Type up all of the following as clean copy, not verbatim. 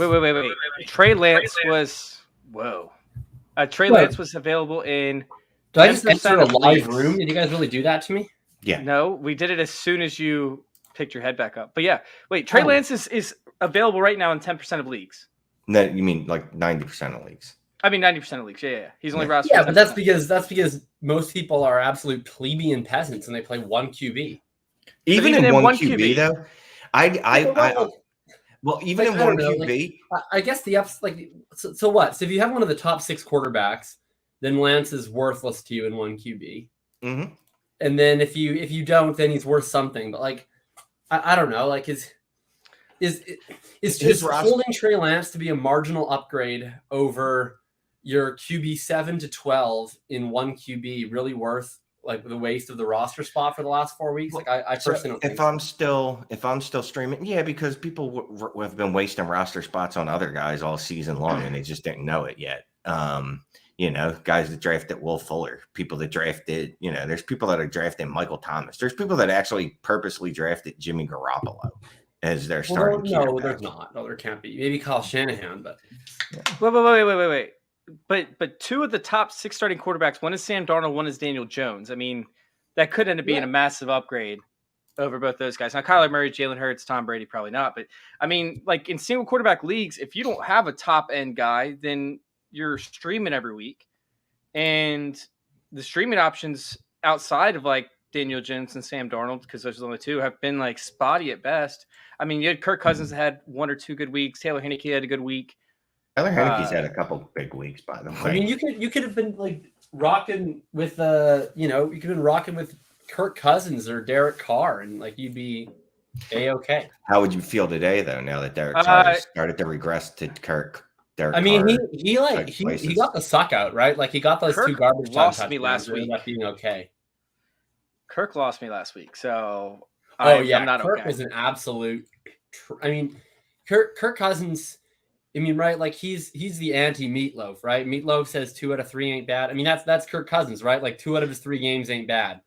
Wait. Trey Lance was Trey Lance was available in. Did I just enter a live room? Did you guys really do that to me? Yeah. No, we did it as soon as you picked your head back up. But yeah, wait, Trey Lance is available right now in 10% of leagues. No, you mean like 90% of leagues? I mean 90% of leagues. Yeah. He's only rostered. Yeah, but that's because most people are absolute plebeian peasants and they play one QB. Even in one QB though, even in one QB, I guess so what? So if you have one of the top 6 quarterbacks, then Lance is worthless to you in one QB. Mm-hmm. And then if you don't, then he's worth something. But like, I don't know. Like, is just holding Trey Lance to be a marginal upgrade over your QB 7 to 12 in one QB really worth like the waste of the roster spot for the last 4 weeks? Like, I personally don't think if I'm still streaming, yeah, because people have been wasting roster spots on other guys all season long and they just didn't know it yet. Guys that drafted Will Fuller, people that drafted, there's people that are drafting Michael Thomas. There's people that actually purposely drafted Jimmy Garoppolo as their starting. No, there's not. No, there can't be. Maybe Kyle Shanahan, but wait. But 2 of the top 6 starting quarterbacks, one is Sam Darnold, one is Daniel Jones. I mean, that could end up being a massive upgrade over both those guys. Now, Kyler Murray, Jalen Hurts, Tom Brady, probably not. But I mean, like in single quarterback leagues, if you don't have a top end guy, then you're streaming every week, and the streaming options outside of like Daniel Jones and Sam Darnold, because those are the only 2, have been like spotty at best. I mean, you had Kirk Cousins that had 1 or 2 good weeks. Taylor Heinicke had a good week. Taylor Heinicke's had a couple big weeks, by the way. I mean, you could have been like rocking with you could have been rocking with Kirk Cousins or Derek Carr, and like you'd be A-okay. How would you feel today, though? Now that Derek Carr started to regress to Kirk. I mean, he got the suck out, right? Like he got those Kirk 2 garbage time lost me last week. That being okay. Kirk lost me last week, so I'm not Kirk okay. was an absolute. I mean, Kirk Cousins. I mean, right? Like he's the anti-Meatloaf, right? Meatloaf says 2 out of 3 ain't bad. I mean, that's Kirk Cousins, right? Like 2 out of his 3 games ain't bad,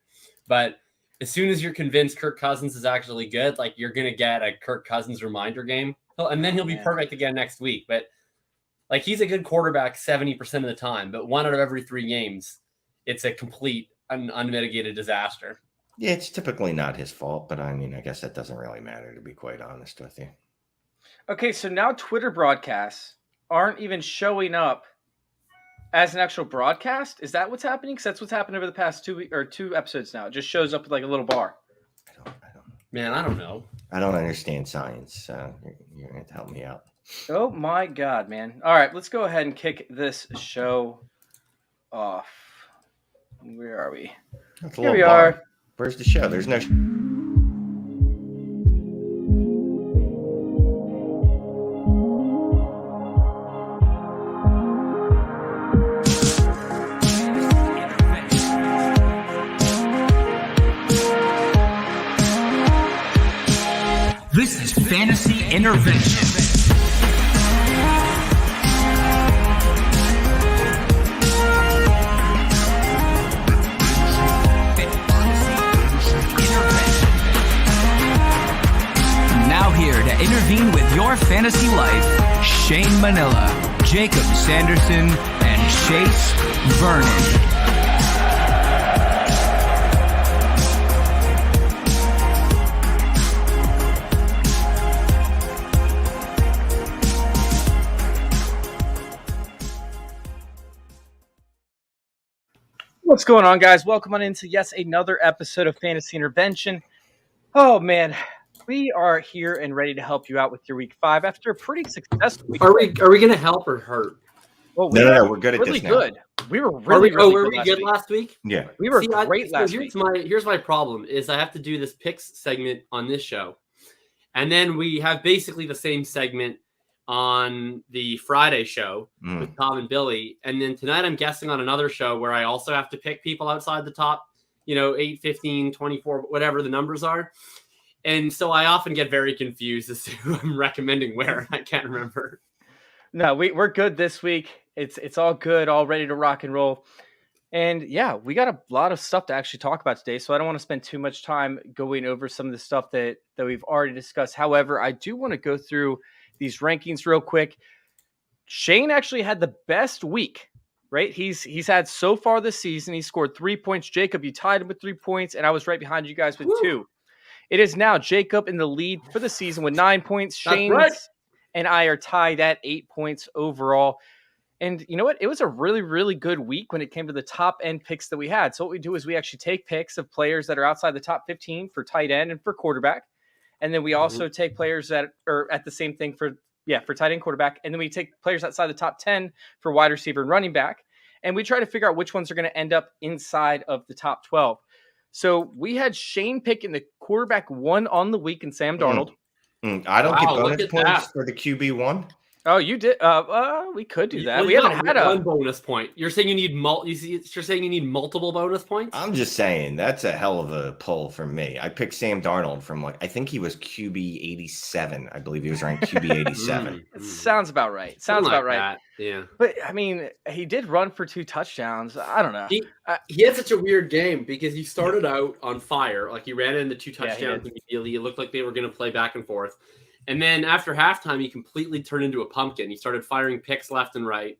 but as soon as you're convinced Kirk Cousins is actually good, like you're gonna get a Kirk Cousins reminder game, and then he'll be perfect again next week, but. Like he's a good quarterback 70% of the time, but 1 out of every 3 games, it's a complete unmitigated disaster. Yeah, it's typically not his fault, but I mean, I guess that doesn't really matter, to be quite honest with you. Okay, so now Twitter broadcasts aren't even showing up as an actual broadcast. Is that what's happening? Because that's what's happened over the past 2 episodes now. It just shows up with like a little bar. I don't. Man, I don't know. I don't understand science, so you're going to have to help me out. Oh my God, man. All right, let's go ahead and kick this show off. Where are we? Here we are. Where's the show? There's no This is Fantasy Intervention. Now here to intervene with your fantasy life, Shane Manila, Jacob Sanderson, and Chase Vernon. What's going on, guys? Welcome on into another episode of Fantasy Intervention. Oh man, we are here and ready to help you out with your week 5 after a pretty successful week. Are we going to help or hurt? Well, no, we're good at really this now. Good. We were really good last week? Yeah, we were great last week. Here's my problem: is I have to do this picks segment on this show, and then we have basically the same segment on the Friday show with Tom and Billy. And then tonight I'm guessing on another show where I also have to pick people outside the top, 8, 15, 24, whatever the numbers are. And so I often get very confused as to who I'm recommending where. I can't remember. No, we're good this week. It's all good, all ready to rock and roll. And yeah, we got a lot of stuff to actually talk about today. So I don't want to spend too much time going over some of the stuff that we've already discussed. However, I do want to go through these rankings real quick. Shane actually had the best week, right? He's had so far this season. He scored 3 points. Jacob, you tied him with 3 points, and I was right behind you guys with 2. It is now Jacob in the lead for the season with 9 points. Shane and I are tied at 8 points overall. And you know what? It was a really, really good week when it came to the top end picks that we had. So what we do is we actually take picks of players that are outside the top 15 for tight end and for quarterback. And then we also take players that are at the same thing for tight end, quarterback. And then we take players outside the top 10 for wide receiver and running back. And we try to figure out which ones are going to end up inside of the top 12. So we had Shane picking the quarterback 1 on the week and Sam Darnold. I don't get bonus points for the QB1. Oh, you did. We could do that. Well, we haven't had one bonus point. You're saying you need You're saying you need multiple bonus points. I'm just saying that's a hell of a pull from me. I picked Sam Darnold from I think he was QB 87. I believe he was ranked QB 87. Sounds about right. Sounds about right. That. Yeah. But I mean, he did run for 2 touchdowns. I don't know. He had such a weird game because he started out on fire. Like he ran into 2 touchdowns immediately. It looked like they were going to play back and forth. And then after halftime, he completely turned into a pumpkin. He started firing picks left and right.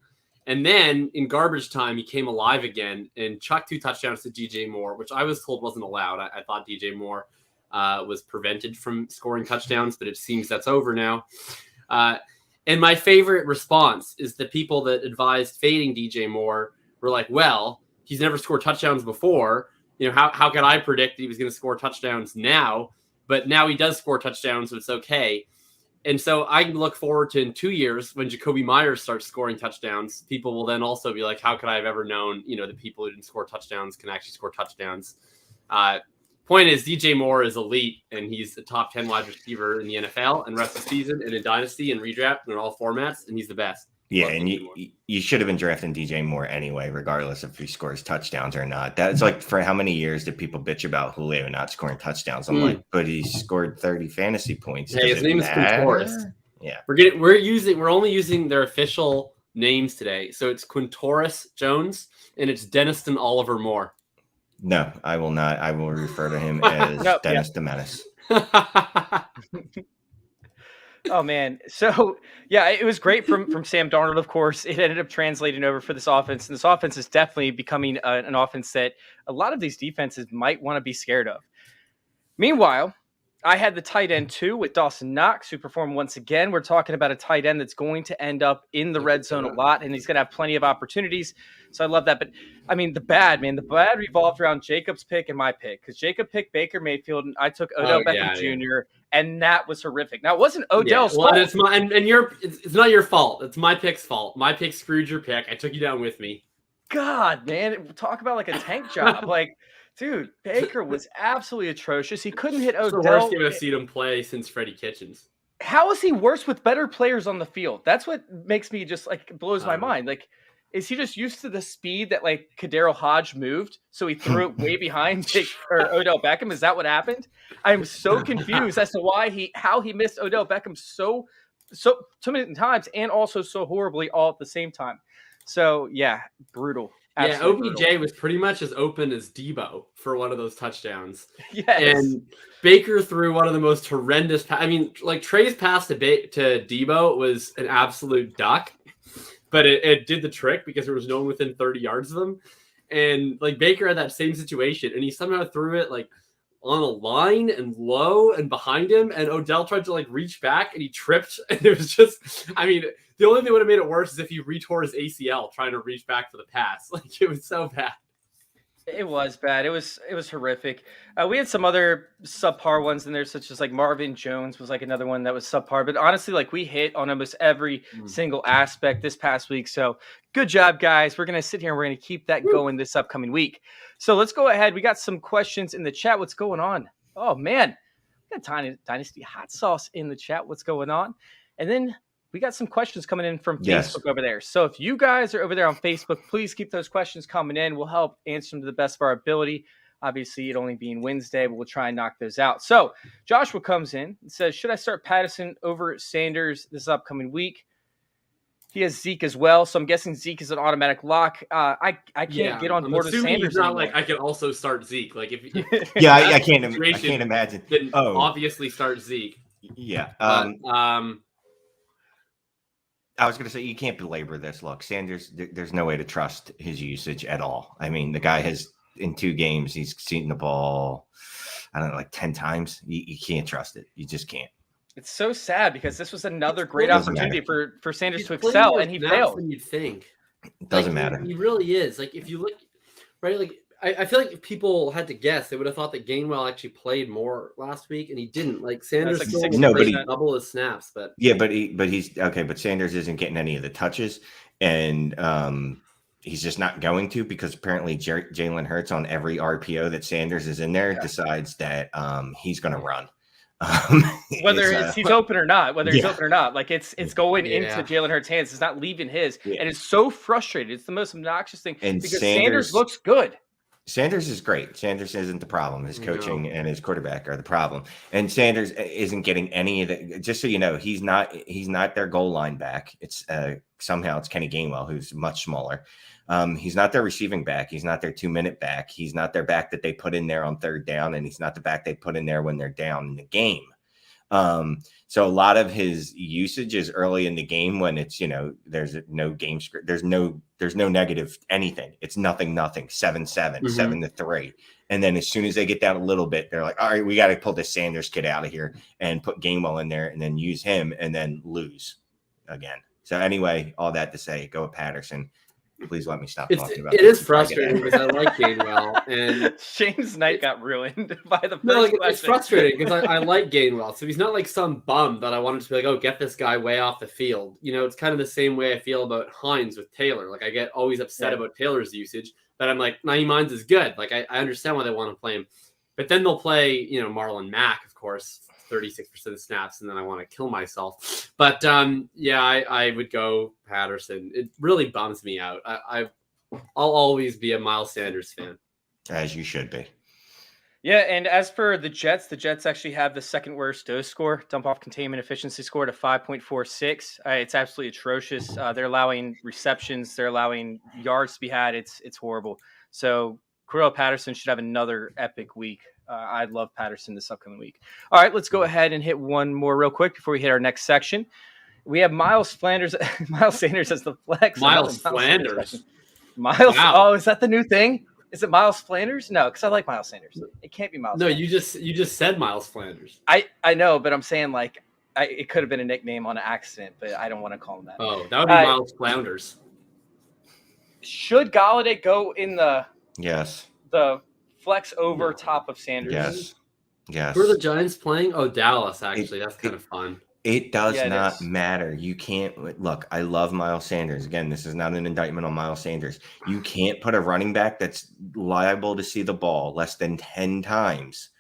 And then in garbage time, he came alive again and chucked 2 touchdowns to DJ Moore, which I was told wasn't allowed. I thought DJ Moore was prevented from scoring touchdowns, but it seems that's over now. And my favorite response is the people that advised fading DJ Moore were like, well, he's never scored touchdowns before. You know, how could I predict that he was going to score touchdowns now? But now he does score touchdowns, so it's okay. And so I look forward to in 2 years when Jakobi Meyers starts scoring touchdowns, people will then also be like, how could I have ever known, the people who didn't score touchdowns can actually score touchdowns. Point is, DJ Moore is elite, and he's a top 10 wide receiver in the NFL and rest of the season and in Dynasty and redraft and in all formats, and he's the best. Yeah, and you should have been drafting DJ Moore anyway, regardless if he scores touchdowns or not. That's like, for how many years did people bitch about Julio not scoring touchdowns? I'm like, but he scored 30 fantasy points. Hey, his name is Quintorris. Yeah, we're only using their official names today, so it's Quintorris Jones and it's Deniston Oliver Moore. No, I will not. I will refer to him as Dennis the Menace. Oh man. So yeah, it was great from Sam Darnold, of course. It ended up translating over for this offense. And this offense is definitely becoming an offense that a lot of these defenses might want to be scared of. Meanwhile, I had the tight end 2 with Dawson Knox, who performed once again. We're talking about a tight end that's going to end up in the red zone a lot, and he's going to have plenty of opportunities. So I love that. But I mean, the bad revolved around Jacob's pick and my pick, because Jacob picked Baker Mayfield and I took Odell Beckham Jr. And that was horrific. Now, it wasn't Odell's fault. It's it's not your fault. It's my pick's fault. My pick screwed your pick. I took you down with me. God, man, talk about like a tank job. Like, dude, Baker was absolutely atrocious. He couldn't hit Odell. It's the worst game I've seen him play since Freddie Kitchens. How is he worse with better players on the field? That's what makes me just blows my mind. Like, is he just used to the speed that Kadero Hodge moved, so he threw it way behind Odell Beckham? Is that what happened? I'm so confused as to how he missed Odell Beckham so many times and also so horribly all at the same time. So yeah, brutal. Absolutely OBJ brutal. was pretty much as open as Debo for one of those touchdowns. Yes. And Baker threw one of the most horrendous. Trey's pass to Debo was an absolute duck. But it did the trick because there was no one within 30 yards of him. And Baker had that same situation, and he somehow threw it on a line and low and behind him. And Odell tried to reach back and he tripped. And it was just, the only thing that would have made it worse is if he retore his ACL trying to reach back for the pass. It was so bad. It was bad. It was horrific. We had some other subpar ones in there, such as Marvin Jones was another one that was subpar. But honestly, we hit on almost every single aspect this past week. So good job, guys. We're going to sit here and we're going to keep that going this upcoming week. So let's go ahead. We got some questions in the chat. What's going on? Oh, man. We got Dynasty Hot Sauce in the chat. What's going on? And then we got some questions coming in from Facebook over there. So if you guys are over there on Facebook, please keep those questions coming in. We'll help answer them to the best of our ability. Obviously, it only being Wednesday, but we'll try and knock those out. So Joshua comes in and says, should I start Patterson over Sanders this upcoming week? He has Zeke as well, so I'm guessing Zeke is an automatic lock. I can't get on board with Sanders. He's not I can also start Zeke. If I can't imagine. Then obviously start Zeke. Yeah. I was going to say, you can't belabor this. Look, Sanders, there's no way to trust his usage at all. I mean, the guy has, in 2 games, he's seen the ball, I don't know, like 10 times. You can't trust it. You just can't. It's so sad because this was another great opportunity for Sanders He's to playing excel, more and he snaps failed. than you'd think. It doesn't matter. He really is. Like, if you look, right, like, I feel like if people had to guess, they would have thought that Gainwell actually played more last week, and he didn't. Like, Sanders like still 60%. played double his snaps, but Yeah, but he's okay. But Sanders isn't getting any of the touches, and he's just not going to, because apparently Jalen Hurts on every RPO that Sanders is in there decides that he's going to run. Whether he's open or not, like it's going into Yeah. Jalen Hurts' hands. It's not leaving his, Yeah. and it's so frustrating. It's the most obnoxious thing And because Sanders Sanders looks good. Sanders is great. Sanders isn't the problem. His coaching and his quarterback are the problem. And Sanders isn't getting any of the. Just so you know, he's not their goal line back. It's somehow it's Kenny Gainwell, who's much smaller. He's not their receiving back. He's not their 2-minute back. He's not their back that they put in there on 3rd down, and he's not the back they put in there when they're down in the game. So a lot of his usage is early in the game when it's, there's no game script. There's no negative anything. It's nothing, 7-7, 7-3. And then as soon as they get down a little bit, they're like, all right, we got to pull this Sanders kid out of here and put Gainwell in there and then use him and then lose again. So anyway, all that to say, go with Patterson. Please let me stop talking about it. It is frustrating because I like Gainwell, and Shane's night got ruined by the first no, like, question. it's frustrating because I like Gainwell, so he's not like some bum that I wanted to be like, oh, get this guy way off the field. It's kind of the same way I feel about Hines with Taylor. Like, I get always upset about Taylor's usage, but I'm like, Naeem Hines is good. Like, I understand why they want to play him, but then they'll play, Marlon Mack, of course, 36% of snaps, and then I want to kill myself. But I would go Patterson. It really bums me out. I'll always be a Miles Sanders fan, as you should be. Yeah, and as for the Jets actually have the 2nd worst dose score, dump off containment efficiency score to 5.46. It's absolutely atrocious. They're allowing receptions, they're allowing yards to be had. It's horrible. So Cordarrelle Patterson should have another epic week. I'd love Patterson this upcoming week. All right, let's go ahead and hit one more real quick before we hit our next section. We have Miles Sanders as the flex. Miles Flanders. Miles. Wow. Oh, is that the new thing? Is it Miles Flanders? No, because I like Miles Sanders. It can't be Miles. No, Flanders. you just said Miles Flanders. I know, but I'm saying it could have been a nickname on an accident, but I don't want to call him that. Oh, that would be Miles Flounders. Should Galladay go in the flex over top of Sanders? Yes. Who are the Giants playing? Oh, Dallas, actually. That's kind of fun. It does not matter. You can't look. I love Miles Sanders. Again, this is not an indictment on Miles Sanders. You can't put a running back that's liable to see the ball less than 10 times.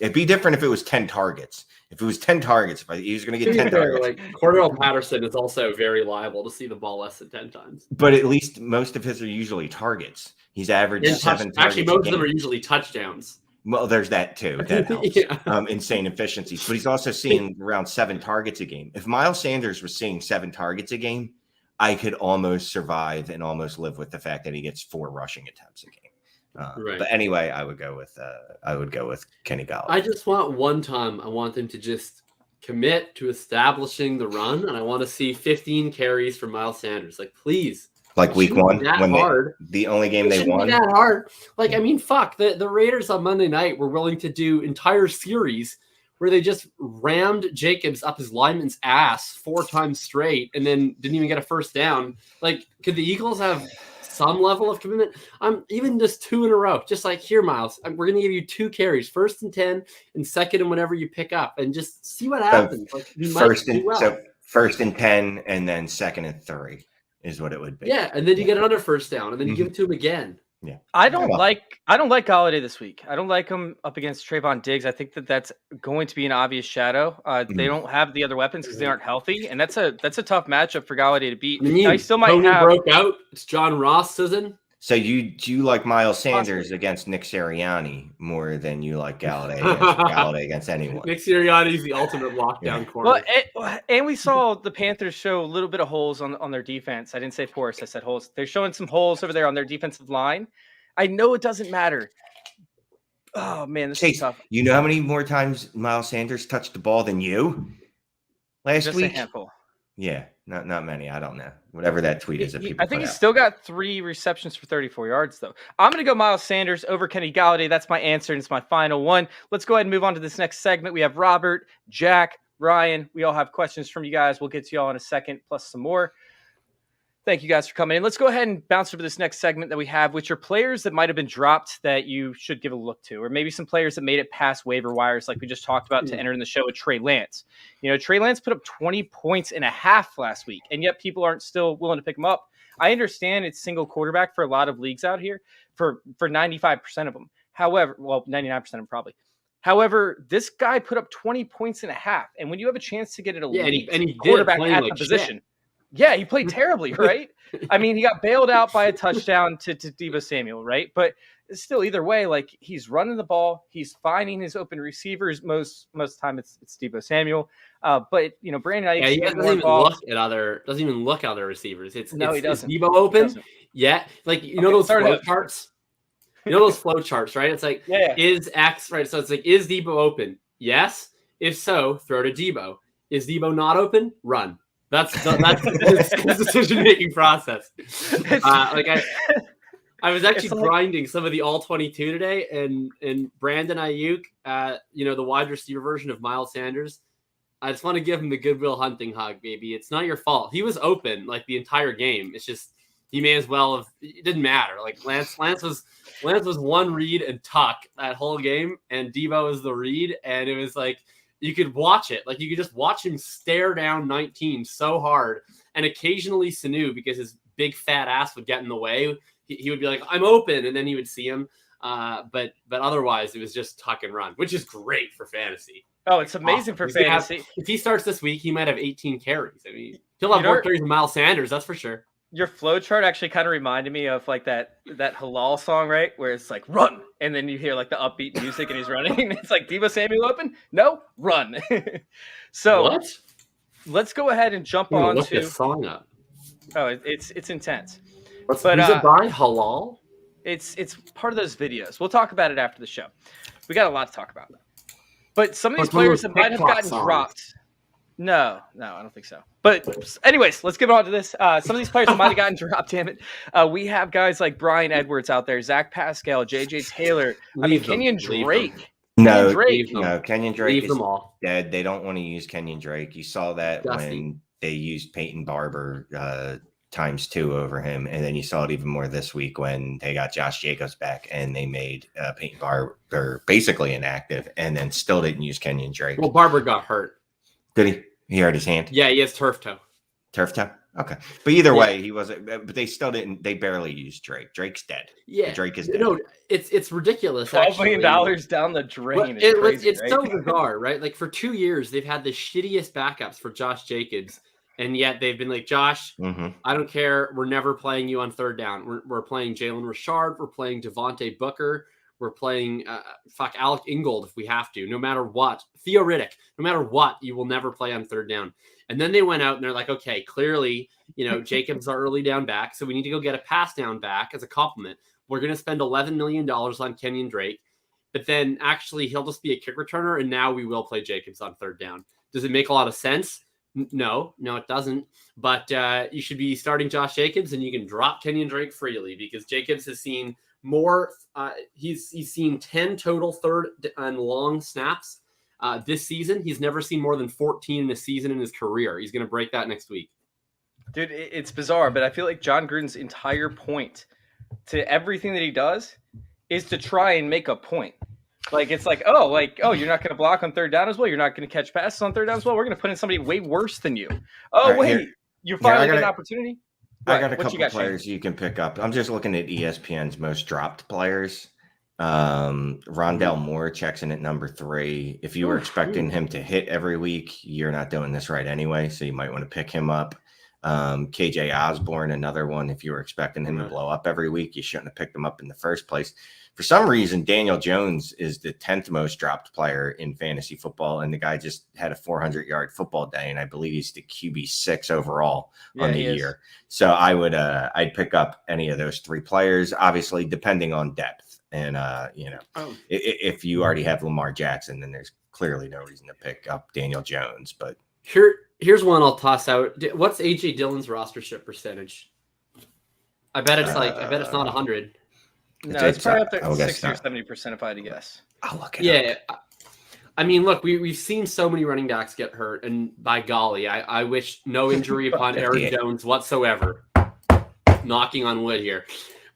It'd be different if it was 10 targets. If it was 10 targets, if he was going to get 10 targets. Like, Cordarrelle Patterson is also very liable to see the ball less than 10 times. But at least most of his are usually targets. He's averaged 7 targets. Actually, most of them are usually touchdowns. Well, there's that too. That helps. Insane efficiencies. But he's also seeing around 7 targets a game. If Miles Sanders was seeing 7 targets a game, I could almost survive and almost live with the fact that he gets 4 rushing attempts a game. Right. But anyway, I would go with Kenny Galladay. I just want one time. I want them to just commit to establishing the run, and I want to see 15 carries for Miles Sanders. Like, please. Like week 1, when the only game they won. Be that hard. Like, I mean, fuck. The Raiders on Monday night were willing to do entire series where they just rammed Jacobs up his lineman's ass 4 times straight and then didn't even get a first down. Like, could the Eagles have some level of commitment? Even just 2 in a row. Just like, here, Miles, we're going to give you 2 carries, 1st and 10 and 2nd and whenever you pick up, and just see what happens. Like, first and 10 and then 2nd and 3. Is what it would be. Yeah, and then you get another first down, and then you give it to him again. Yeah, I don't like Galladay this week. I don't like him up against Trayvon Diggs. I think that's going to be an obvious shadow. They don't have the other weapons because they aren't healthy, and that's a tough matchup for Galladay to beat. I still might Tony have broke out. It's John Ross season. So you like Miles Sanders against Nick Sirianni more than you like Galladay against anyone. Nick Sirianni is the ultimate lockdown corner. Well, and we saw the Panthers show a little bit of holes on their defense. I didn't say porous, I said holes. They're showing some holes over there on their defensive line. I know it doesn't matter. Oh man, this is tough. You know how many more times Miles Sanders touched the ball than you last week? A handful. Yeah, not many. I don't know. Whatever that tweet is that people I think put he's out. still got 3 receptions for 34 yards, though. I'm going to go Miles Sanders over Kenny Galladay. That's my answer, and it's my final one. Let's go ahead and move on to this next segment. We have Robert, Jack, Ryan. We all have questions from you guys. We'll get to y'all in a second, plus some more. Thank you guys for coming in. Let's go ahead and bounce over this next segment that we have, which are players that might have been dropped that you should give a look to, or maybe some players that made it past waiver wires, like we just talked about to enter in the show with Trey Lance. You know, Trey Lance put up 20 points and a half last week, and yet people aren't still willing to pick him up. I understand it's single quarterback for a lot of leagues out here, for 95% of them. However, well, 99% of them probably. However, this guy put up 20 points and a half, and when you have a chance to get an elite and he quarterback at the like position. Yeah, he played terribly, right? I mean, he got bailed out by a touchdown to Deebo Samuel, right? But still, either way, like he's running the ball, he's finding his open receivers. Most of the time, it's Deebo Samuel. But you know, Brandon, he doesn't even look at other receivers. He doesn't. Is Deebo open? Yeah, like those flow charts. You know those flow charts, right? It's like is X right? So it's like, is Deebo open? Yes. If so, throw to Deebo. Is Deebo not open? Run. That's his decision-making process. I was actually grinding some of the all-22 today, and Brandon Ayuk, the wide receiver version of Miles Sanders. I just want to give him the Goodwill Hunting hug, baby. It's not your fault. He was open like the entire game. It's just he may as well have. It didn't matter. Like Lance was one read and tuck that whole game, and Deebo was the read, and it was like. You could watch it. Like, you could just watch him stare down 19 so hard. And occasionally Sanu, because his big fat ass would get in the way, he would be like, I'm open. And then he would see him. But otherwise, it was just tuck and run, which is great for fantasy. Oh, it's amazing for fantasy. If he starts this week, he might have 18 carries. I mean, he'll have more carries than Miles Sanders, that's for sure. Your flow chart actually kind of reminded me of like that Halal song, right? Where it's like run, and then you hear like the upbeat music, and he's running. It's like Deebo Samuel open, no, run. So what? Let's go ahead and jump on look to this song up. Oh, it's intense. Who's it by? Halal? It's part of those videos. We'll talk about it after the show. We got a lot to talk about. But some of these players that might have gotten dropped. No, I don't think so. But anyways, let's get on to this. Some of these players might have gotten dropped, damn it. We have guys like Brian Edwards out there, Zach Pascal, JJ Taylor. Kenyon Drake. Kenyon Drake is dead. They don't want to use Kenyon Drake. You saw that when they used Peyton Barber ×2 over him. And then you saw it even more this week when they got Josh Jacobs back and they made Peyton Barber basically inactive and then still didn't use Kenyon Drake. Well, Barber got hurt. Did he? He hurt his hand? Yeah, he has turf toe. Turf toe? Okay. But either way, he wasn't. But they still didn't. They barely used Drake. Drake's dead. Yeah. Drake is dead. No, it's ridiculous. $12 million down the drain. It's so bizarre, right? Like for 2 years, they've had the shittiest backups for Josh Jacobs. And yet they've been like, Josh, I don't care. We're never playing you on third down. We're playing Jalen Richard. We're playing Devontae Booker. We're playing Alec Ingold if we have to, no matter what. Theo Riddick, no matter what, you will never play on third down. And then they went out and they're like, okay, clearly, Jacobs are early down back, so we need to go get a pass down back as a compliment. We're going to spend $11 million on Kenyon Drake, but then actually he'll just be a kick returner, and now we will play Jacobs on third down. Does it make a lot of sense? No, it doesn't. But you should be starting Josh Jacobs, and you can drop Kenyon Drake freely because Jacobs has seen more. He's seen 10 total third and long snaps this season. He's never seen more than 14 in a season in his career. He's going to break that next week. Dude, it's bizarre, but I feel like John Gruden's entire point to everything that he does is to try and make a point. Like, it's like, you're not going to block on third down as well. You're not going to catch passes on third down as well. We're going to put in somebody way worse than you. You finally get an opportunity. I got a couple players you can pick up. I'm just looking at ESPN's most dropped players. Rondell Moore checks in at number 3. If you were expecting him to hit every week, you're not doing this right anyway, so you might want to pick him up. KJ Osborne, another one. If you were expecting him to blow up every week, you shouldn't have picked him up in the first place. For some reason, Daniel Jones is the 10th most dropped player in fantasy football, and the guy just had a 400-yard football day, and I believe he's the QB6 overall on the year. So I'd pick up any of those 3 players, obviously depending on depth. And if you already have Lamar Jackson, then there's clearly no reason to pick up Daniel Jones. But Here's one I'll toss out. What's AJ Dillon's rostership percentage? I bet it's not 100. No, it's probably up I'll there guess 60 or not. 70% if I had to guess. I'll look it Yeah. up. I mean, look, we've seen so many running backs get hurt, and by golly, I wish no injury upon Aaron 58. Jones whatsoever. Knocking on wood here.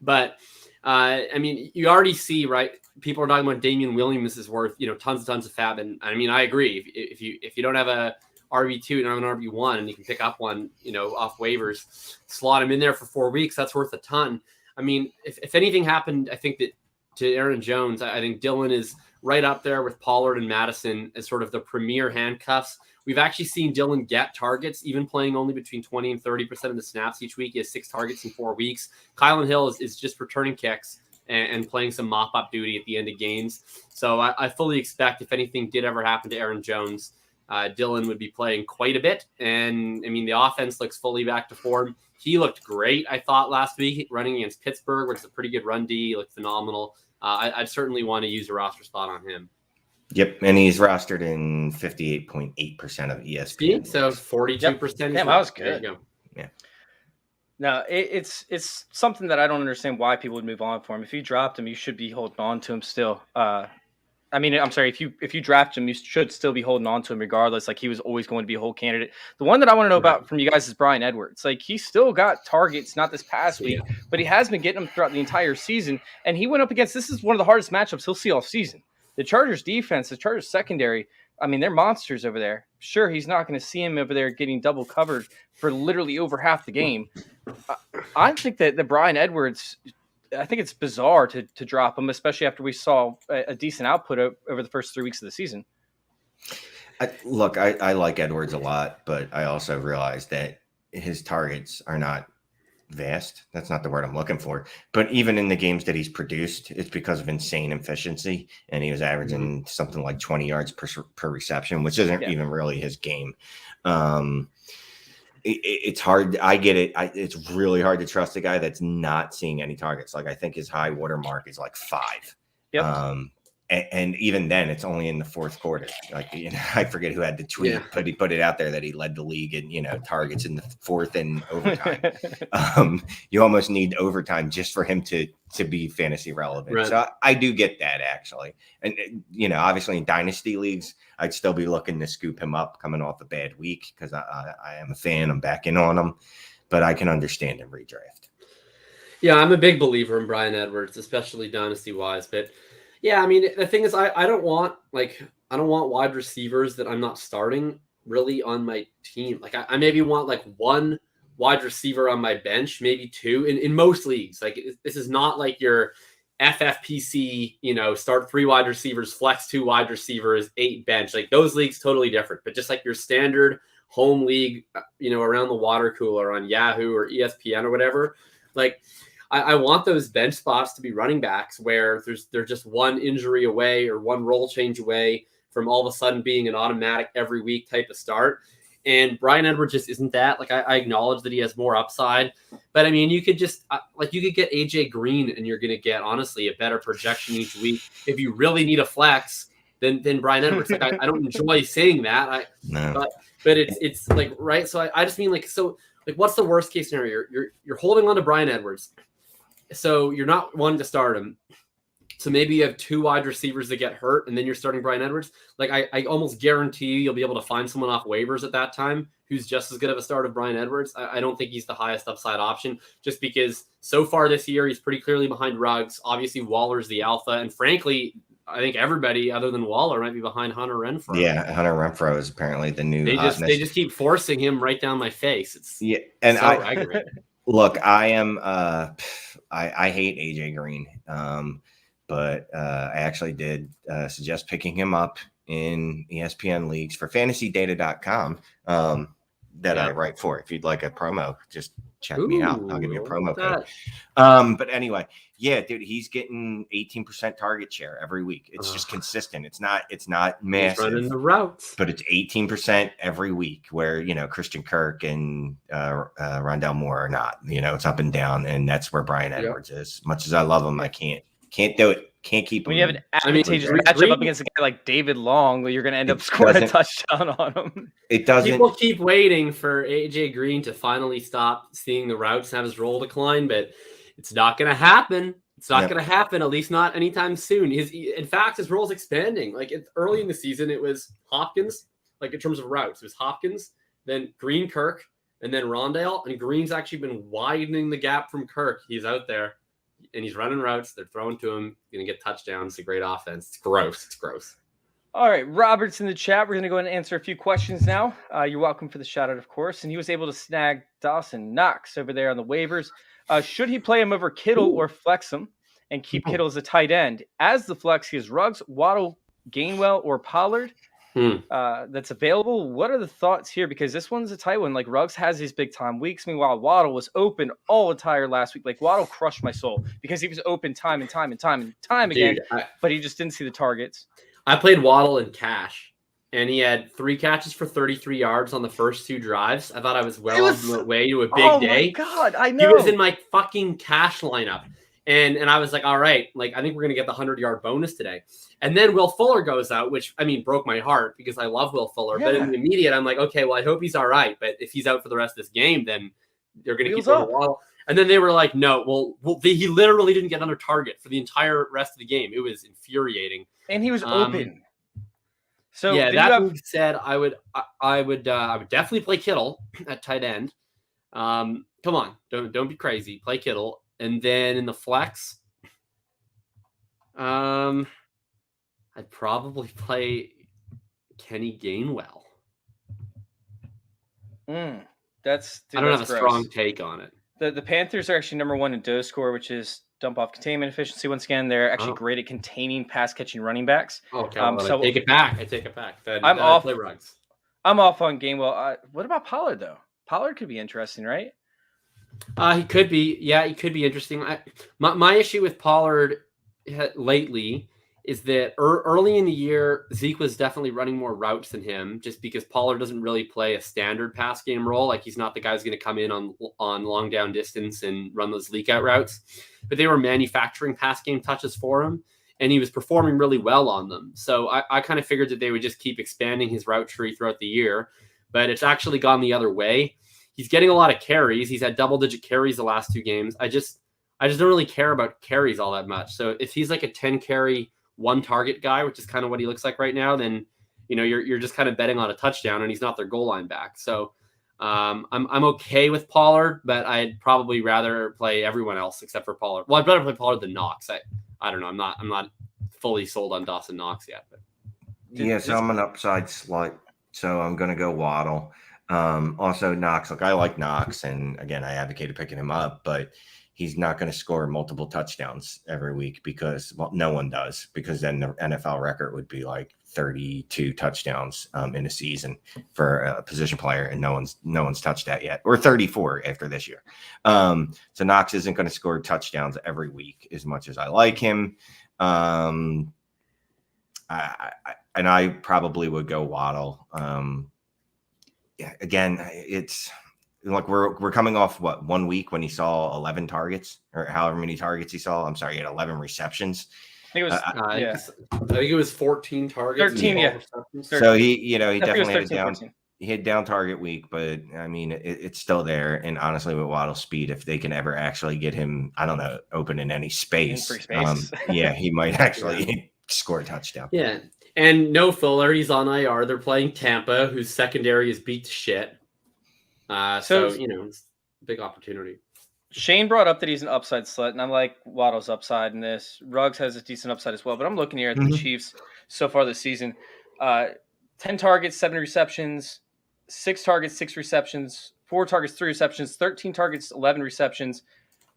But, I mean, you already see, right? People are talking about Damian Williams is worth, tons and tons of fab. And I mean, I agree. If you don't have a RB2, you don't have an RB1, and you can pick up one, off waivers, slot him in there for 4 weeks, that's worth a ton. I mean, if anything happened, I think that to Aaron Jones, I think Dillon is right up there with Pollard and Madison as sort of the premier handcuffs. We've actually seen Dillon get targets, even playing only between 20 and 30% of the snaps each week. He has 6 targets in 4 weeks. Kylan Hill is just returning kicks and playing some mop-up duty at the end of games. So I fully expect if anything did ever happen to Aaron Jones, Dillon would be playing quite a bit. And, I mean, the offense looks fully back to form. He looked great, I thought, last week running against Pittsburgh, which is a pretty good run D. He looked phenomenal. I'd certainly want to use a roster spot on him. Yep, and he's rostered in 58.8% of ESPN. So 42%. Damn, that was good. There you go. Yeah. No, it's something that I don't understand why people would move on for him. If you dropped him, you should be holding on to him still. I mean, I'm sorry, if you draft him, you should still be holding on to him regardless. Like, he was always going to be a whole candidate. The one that I want to know about from you guys is Bryan Edwards. Like, he still got targets, not this past week, but he has been getting them throughout the entire season. And he went up against, this is one of the hardest matchups he'll see all season. The Chargers defense, the Chargers secondary, I mean, they're monsters over there. Sure, he's not going to see him over there getting double covered for literally over half the game. I think that the Bryan Edwards, I think it's bizarre to drop him, especially after we saw a decent output over the first 3 weeks of the season. I like Edwards a lot, but I also realize that his targets are not vast. That's not the word I'm looking for. But even in the games that he's produced, it's because of insane efficiency, and he was averaging something like 20 yards per reception, which isn't even really his game. It's hard. I get it. It's really hard to trust a guy that's not seeing any targets. Like, I think his high water mark is like 5. Yep. And even then, it's only in the fourth quarter. Like, I forget who had the tweet, but he put it out there that he led the league in, targets in the fourth and overtime. You almost need overtime just for him to be fantasy relevant. Right. So I do get that, actually. And, obviously in dynasty leagues, I'd still be looking to scoop him up coming off a bad week because I am a fan. I'm back in on him, but I can understand him redraft. Yeah, I'm a big believer in Bryan Edwards, especially dynasty wise, but yeah, I mean, the thing is, I don't want wide receivers that I'm not starting really on my team. Like, I maybe want like 1 wide receiver on my bench, maybe 2 in most leagues. Like, this is not like your FFPC, start 3 wide receivers, flex 2 wide receivers, 8 bench. Like, those leagues totally different. But just like your standard home league, around the water cooler on Yahoo or ESPN or whatever, like, I want those bench spots to be running backs where they're just 1 injury away or 1 role change away from all of a sudden being an automatic every week type of start. And Bryan Edwards just isn't that. Like, I acknowledge that he has more upside, but I mean, you could just you could get AJ Green and you're going to get, honestly, a better projection each week. If you really need a flex, then Bryan Edwards. Like, I don't enjoy saying that. But it's like, right. So I just mean, like, so like, what's the worst case scenario? You're holding on to Bryan Edwards. So you're not wanting to start him. So maybe you have 2 wide receivers that get hurt, and then you're starting Bryan Edwards. Like, I almost guarantee you'll be able to find someone off waivers at that time who's just as good of a start of Bryan Edwards. I don't think he's the highest upside option, just because so far this year he's pretty clearly behind Ruggs. Obviously, Waller's the alpha, and frankly, I think everybody other than Waller might be behind Hunter Renfrow. Yeah, Hunter Renfrow is apparently the new. They just keep forcing him right down my face. It's and so aggravating. Look, I am. I hate AJ Green, but I actually did suggest picking him up in ESPN leagues for FantasyData.com that I write for. If you'd like a promo, just check me out. I'll give you a promo code. But anyway, yeah, dude, he's getting 18% target share every week. It's just consistent. It's not massive. He's running the routes, but it's 18% every week. Where Christian Kirk and Rondell Moore are not. It's up and down, and that's where Bryan Edwards is. Much as I love him, I can't do it. Can't keep him. When you have an advantageous matchup up against a guy like David Long, you're going to end up scoring a touchdown on him. It doesn't. People keep waiting for AJ Green to finally stop seeing the routes and have his role decline, but it's not going to happen. It's not going to happen, at least not anytime soon. In fact, his role is expanding. Like early in the season, it was Hopkins, like in terms of routes. It was Hopkins, then Green, Kirk, and then Rondale. And Green's actually been widening the gap from Kirk. He's out there. And he's running routes. They're throwing to him. Going to get touchdowns. It's a great offense. It's gross. It's gross. All right. Robert's in the chat. We're going to go ahead and answer a few questions now. You're welcome for the shout out, of course. And he was able to snag Dawson Knox over there on the waivers. Should he play him over Kittle or flex him and keep Kittle as a tight end? As the flex, he has Ruggs, Waddle, Gainwell, or Pollard. That's available. What are the thoughts here? Because this one's a tight one. Like Ruggs has his big time weeks. Meanwhile, Waddle was open all entire last week. Like Waddle crushed my soul because he was open time and time again, but he just didn't see the targets. I played Waddle in cash, and he had 3 catches for 33 yards on the first 2 drives. I thought I was on the way to a big day. Oh my God, I know. He was in my fucking cash lineup. And I was like, all right, like I think we're going to get the 100-yard bonus today. And then Will Fuller goes out, which, I mean, broke my heart because I love Will Fuller. Yeah. But in the immediate, I'm like, okay, well, I hope he's all right. But if he's out for the rest of this game, then they're going to keep him Waddle. And then they were like, no, he literally didn't get another target for the entire rest of the game. It was infuriating. And he was open. So yeah, that being said, I would definitely play Kittle at tight end. Come on, don't be crazy. Play Kittle. And then in the flex, I'd probably play Kenny Gainwell. I don't have a strong take on it. The Panthers are actually number 1 in dose score, which is dump off containment efficiency. Once again, they're actually great at containing pass catching running backs. Okay, so I take it back. I'm off. I'm off on Gainwell. What about Pollard though? Pollard could be interesting, right? He could be. Yeah, he could be interesting. My issue with Pollard lately is that early in the year, Zeke was definitely running more routes than him just because Pollard doesn't really play a standard pass game role. Like he's not the guy who's going to come in on long down distance and run those leak out routes. But they were manufacturing pass game touches for him, and he was performing really well on them. So I kind of figured that they would just keep expanding his route tree throughout the year. But it's actually gone the other way. He's getting a lot of carries. He's had double-digit carries the last 2 games. I just don't really care about carries all that much. So if he's like a 10-carry, 1-target guy, which is kind of what he looks like right now, then you're just kind of betting on a touchdown, and he's not their goal line back. So I'm okay with Pollard, but I'd probably rather play everyone else except for Pollard. Well, I'd rather play Pollard than Knox. I don't know. I'm not fully sold on Dawson Knox yet. But so I'm an upside slut, so I'm going to go Waddle. Also Knox, I like Knox, and again, I advocated picking him up, but he's not going to score multiple touchdowns every week because no one does, because then the NFL record would be like 32 touchdowns in a season for a position player, and no one's touched that yet, or 34 after this year. So Knox isn't going to score touchdowns every week as much as I like him. I probably would go Waddle. Again, it's like we're coming off 1 week when he saw 11 targets or however many targets he saw. I'm sorry, he had 11 receptions. I think it was 14 targets. 13, yeah. So he definitely had he had down target week, but I mean it's still there. And honestly, with Waddle's speed, if they can ever actually get him, I don't know, open in any space, he might actually score a touchdown. Yeah. And no Fuller, he's on IR. They're playing Tampa, whose secondary is beat to shit. So it's a big opportunity. Shane brought up that he's an upside slut, and I'm like, Waddle's upside in this. Ruggs has a decent upside as well, but I'm looking here at the Chiefs so far this season. 10 targets, 7 receptions, 6 targets, 6 receptions, 4 targets, 3 receptions, 13 targets, 11 receptions,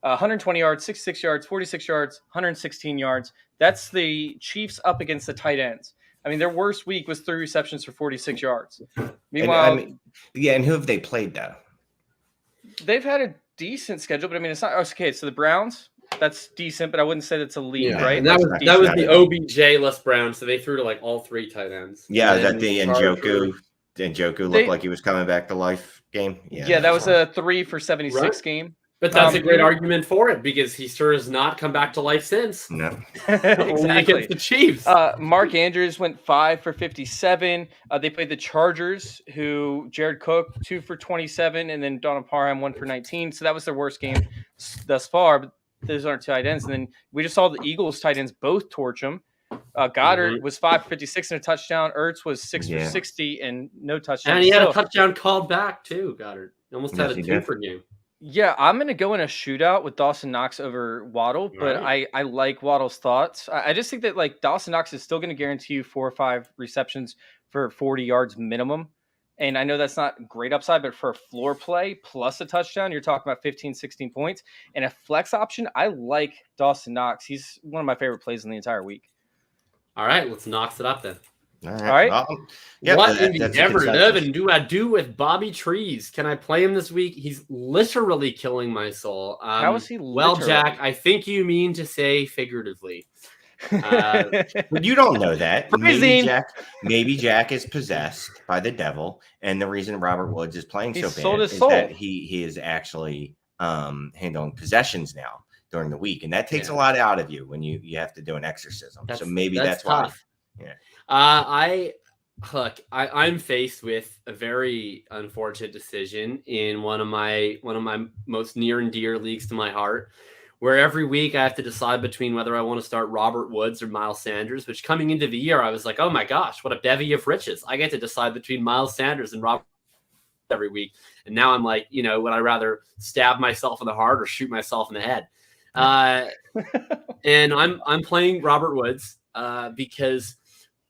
120 yards, 66 yards, 46 yards, 116 yards. That's the Chiefs up against the tight ends. I mean, their worst week was 3 receptions for 46 yards. Meanwhile, and who have they played though? They've had a decent schedule, but I mean, it's not okay. So the Browns, that's decent, but I wouldn't say that's a lead, right? And that was the OBJ-less Browns, so they threw to like all 3 tight ends. Yeah, that the Njoku looked like he was coming back to life game. Yeah, that was a 3 for 76 game. But that's a great argument for it because he sure has not come back to life since. No. Only against the Chiefs. Mark Andrews went 5 for 57. They played the Chargers, who Jared Cook 2 for 27, and then Donald Parham 1 for 19. So that was their worst game thus far. But those aren't tight ends. And then we just saw the Eagles tight ends both torch them. Goddard was 5 for 56 and a touchdown. Ertz was 6 for 60 and no touchdown. And he had a touchdown called back too. Goddard almost had a 2 game. Yeah, I'm going to go in a shootout with Dawson Knox over Waddle, but I like Waddle's thoughts. I just think that like Dawson Knox is still going to guarantee you 4 or 5 receptions for 40 yards minimum. And I know that's not great upside, but for a floor play plus a touchdown, you're talking about 15, 16 points. And a flex option, I like Dawson Knox. He's one of my favorite plays in the entire week. All right, let's knock it up then. All right. What in the ever-living do I do with Bobby Trees? Can I play him this week? He's literally killing my soul. How is he Well, Jack, I think you mean to say figuratively. But you don't know that. Maybe Jack is possessed by the devil, and the reason Robert Woods is playing so bad is that he is actually handling possessions now during the week, and that takes a lot out of you when you have to do an exorcism. So maybe that's why. Yeah. I'm faced with a very unfortunate decision in one of my most near and dear leagues to my heart, where every week I have to decide between whether I want to start Robert Woods or Miles Sanders, which coming into the year, I was like, oh my gosh, what a bevy of riches. I get to decide between Miles Sanders and Robert every week. And now I'm like, would I rather stab myself in the heart or shoot myself in the head? And I'm playing Robert Woods because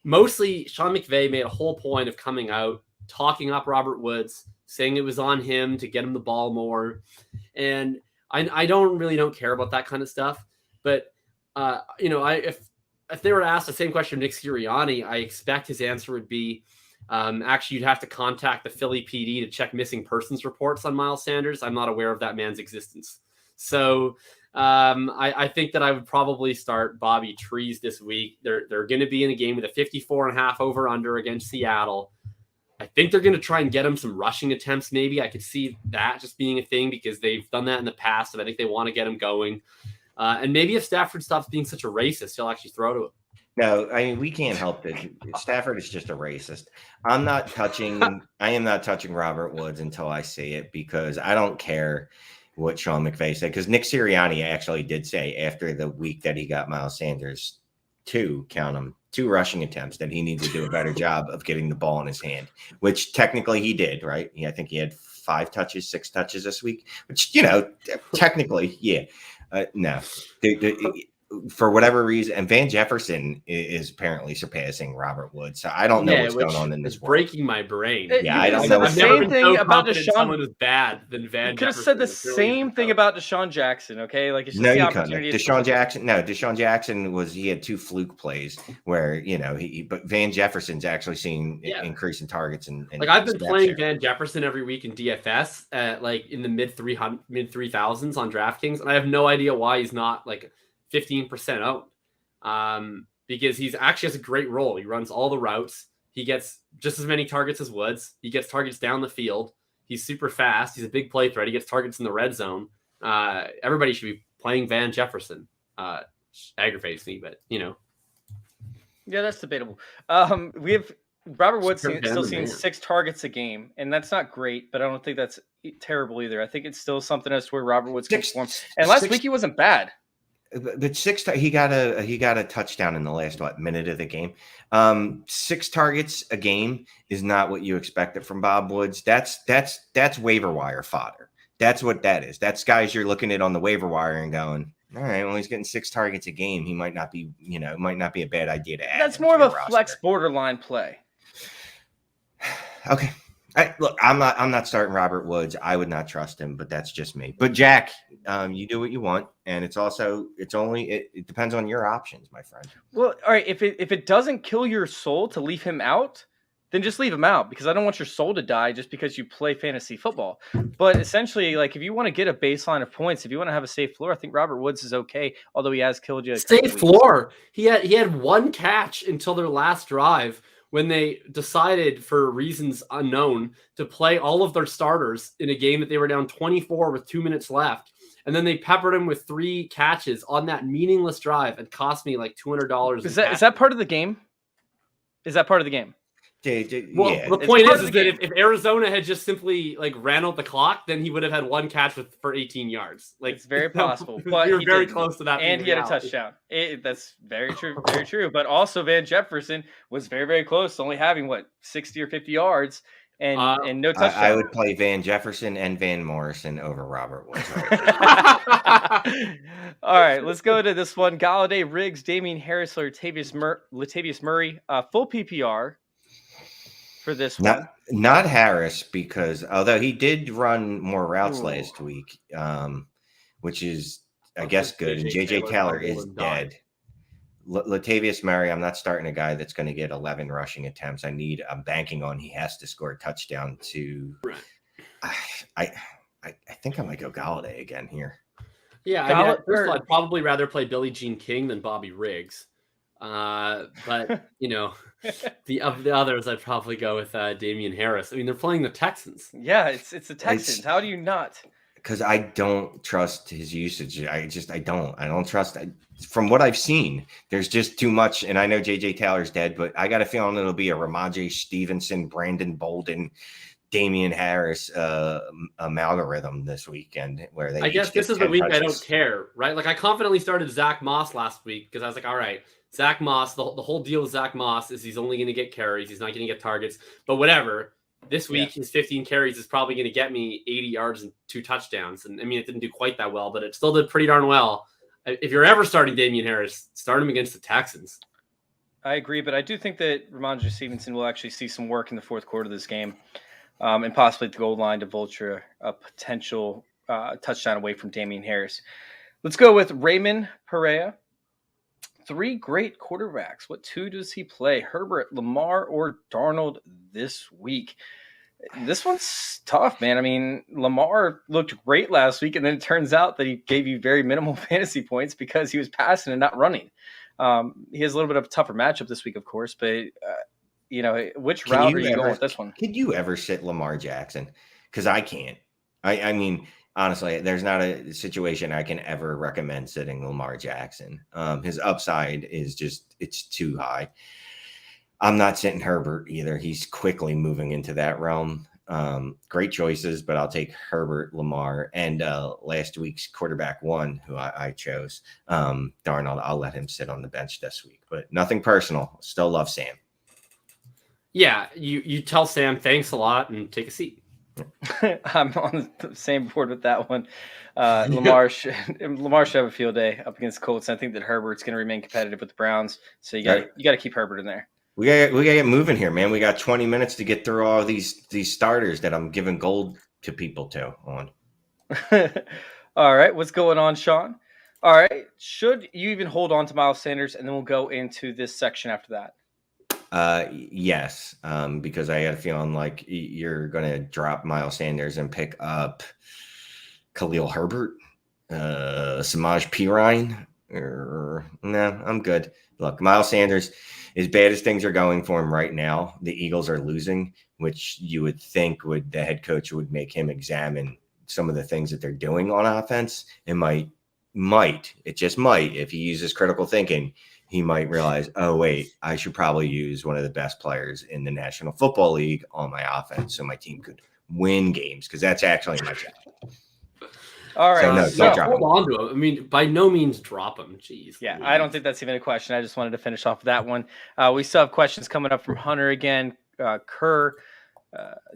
mostly Sean McVay made a whole point of coming out, talking up Robert Woods, saying it was on him to get him the ball more. And I don't care about that kind of stuff. But, if they were to ask the same question of Nick Sirianni, I expect his answer would be, actually, you'd have to contact the Philly PD to check missing persons reports on Miles Sanders. I'm not aware of that man's existence. So I think that I would probably start Bobby Trees this week. They're going to be in a game with a 54.5 over under against Seattle. I think they're going to try and get him some rushing attempts. Maybe I could see that just being a thing because they've done that in the past, and I think they want to get him going. And maybe if Stafford stops being such a racist, he'll actually throw to him. No, I mean, we can't help it. Stafford is just a racist. I am not touching Robert Woods until I see it, because I don't care what Sean McVay said, because Nick Sirianni actually did say after the week that he got Miles Sanders 2 rushing attempts that he needs to do a better job of getting the ball in his hand, which technically he did, right? I think he had 6 touches this week, which, technically, yeah. No. For whatever reason, and Van Jefferson is apparently surpassing Robert Woods. So I don't know what's going on in this world. Breaking my brain. I don't know. I've never been so confident someone was bad than Van Jefferson. You could have said the same thing about Deshaun Jackson, okay? Like, it's just no, the you opportunity. Deshaun Jackson he had 2 fluke plays where, but Van Jefferson's actually seeing increase in targets. And like, I've been playing Van Jefferson every week in DFS at like in the mid 3000s on DraftKings. And I have no idea why he's not like 15% owned, because he's actually has a great role. He runs all the routes. He gets just as many targets as Woods. He gets targets down the field. He's super fast. He's a big play threat. He gets targets in the red zone. Everybody should be playing Van Jefferson. Aggravates me, but Yeah, that's debatable. We have Robert Woods still seeing 6 targets a game, and that's not great, but I don't think that's terrible either. I think it's still something as to where Robert Woods can perform. And last week he wasn't bad. But he got a touchdown in the last minute of the game. 6 targets a game is not what you expected from Bob Woods. That's waiver wire fodder. That's what that is. That's guys you're looking at on the waiver wire and going, all right, well, he's getting 6 targets a game. He might not be, it might not be a bad idea to add. That's more of a flex borderline play. Okay. I'm not starting Robert Woods. I would not trust him, but that's just me. But Jack, you do what you want, and it depends on your options, my friend. Well, all right. If it doesn't kill your soul to leave him out, then just leave him out, because I don't want your soul to die just because you play fantasy football. But essentially, like, if you want to get a baseline of points, if you want to have a safe floor, I think Robert Woods is okay, although he has killed you. Safe floor. He had 1 catch until their last drive, when they decided, for reasons unknown, to play all of their starters in a game that they were down 24 with 2 minutes left. and then they peppered him with 3 catches on that meaningless drive and cost me like $200. Is that part of the game? Is that part of the game? Well, yeah. the point is that if Arizona had just simply like ran out the clock, then he would have had 1 catch for 18 yards. Like, it's very possible, but you're very didn't. close to that. And he had a touchdown. That's very true, very true. But also Van Jefferson was very, very close to only having 60 or 50 yards and no touchdown. I would play Van Jefferson and Van Morrison over Robert Woods. All right, let's go to this one. Galladay, Riggs, Damian Harris, Latavius Murray, full PPR. For this one, not Harris, because although he did run more routes last week, which is I guess good. And JJ Taylor is dead. Latavius Murray, I'm not starting a guy that's going to get 11 rushing attempts. I'm banking on he has to score a touchdown to. I think I might go Galladay again here. Yeah, first of all, I'd probably rather play Billie Jean King than Bobby Riggs. But the others, I'd probably go with Damian Harris. I mean, they're playing the Texans. Yeah, it's the Texans. How do you not? Because I don't trust his usage. I don't trust. From what I've seen, there's just too much. And I know JJ Taylor's dead, but I got a feeling it'll be a Ramondre Stevenson, Brandon Bolden, Damian Harris amalgam this weekend where they. I guess this is the week touches. I don't care, right? Like I confidently started Zach Moss last week because I was like, all right. Zach Moss, the whole deal with Zach Moss is he's only going to get carries. He's not going to get targets. But whatever. This week, his 15 carries is probably going to get me 80 yards and 2 touchdowns. And I mean, it didn't do quite that well, but it still did pretty darn well. If you're ever starting Damian Harris, start him against the Texans. I agree, but I do think that Ramondre Stevenson will actually see some work in the fourth quarter of this game and possibly at the goal line to vulture a potential touchdown away from Damian Harris. Let's go with Raymond Perea. 3 great quarterbacks. What 2 does he play? Herbert, Lamar, or Darnold this week? This one's tough, man. I mean, Lamar looked great last week, and then it turns out that he gave you very minimal fantasy points because he was passing and not running. He has a little bit of a tougher matchup this week, of course, but, which route are you going with this one? Could you ever sit Lamar Jackson? Because I can't. I mean, honestly, there's not a situation I can ever recommend sitting Lamar Jackson. His upside is it's too high. I'm not sitting Herbert either. He's quickly moving into that realm. Great choices, but I'll take Herbert, Lamar, and last week's quarterback 1, who I chose, Darnold. I'll let him sit on the bench this week, but nothing personal. Still love Sam. Yeah, you tell Sam thanks a lot and take a seat. I'm on the same board with that one. Lamar should have a field day up against the Colts. I think that Herbert's going to remain competitive with the Browns, so you got to keep Herbert in there. We got to get moving here, man. We got 20 minutes to get through all these starters that I'm giving gold to people on. All right, what's going on, Sean? All right, should you even hold on to Miles Sanders, and then we'll go into this section after that? Yes, because I had a feeling like you're going to drop Miles Sanders and pick up Khalil Herbert, Samaj Pirine. No, I'm good. Look, Miles Sanders, as bad as things are going for him right now, the Eagles are losing, which you would think the head coach would make him examine some of the things that they're doing on offense. It might, it just might, if he uses critical thinking, he might realize, oh, wait, I should probably use one of the best players in the National Football League on my offense so my team could win games, because that's actually my job. All right. So hold on to him. I mean, by no means drop him. Jeez. Yeah, I don't think that's even a question. I just wanted to finish off that one. We still have questions coming up from Hunter again, Kerr,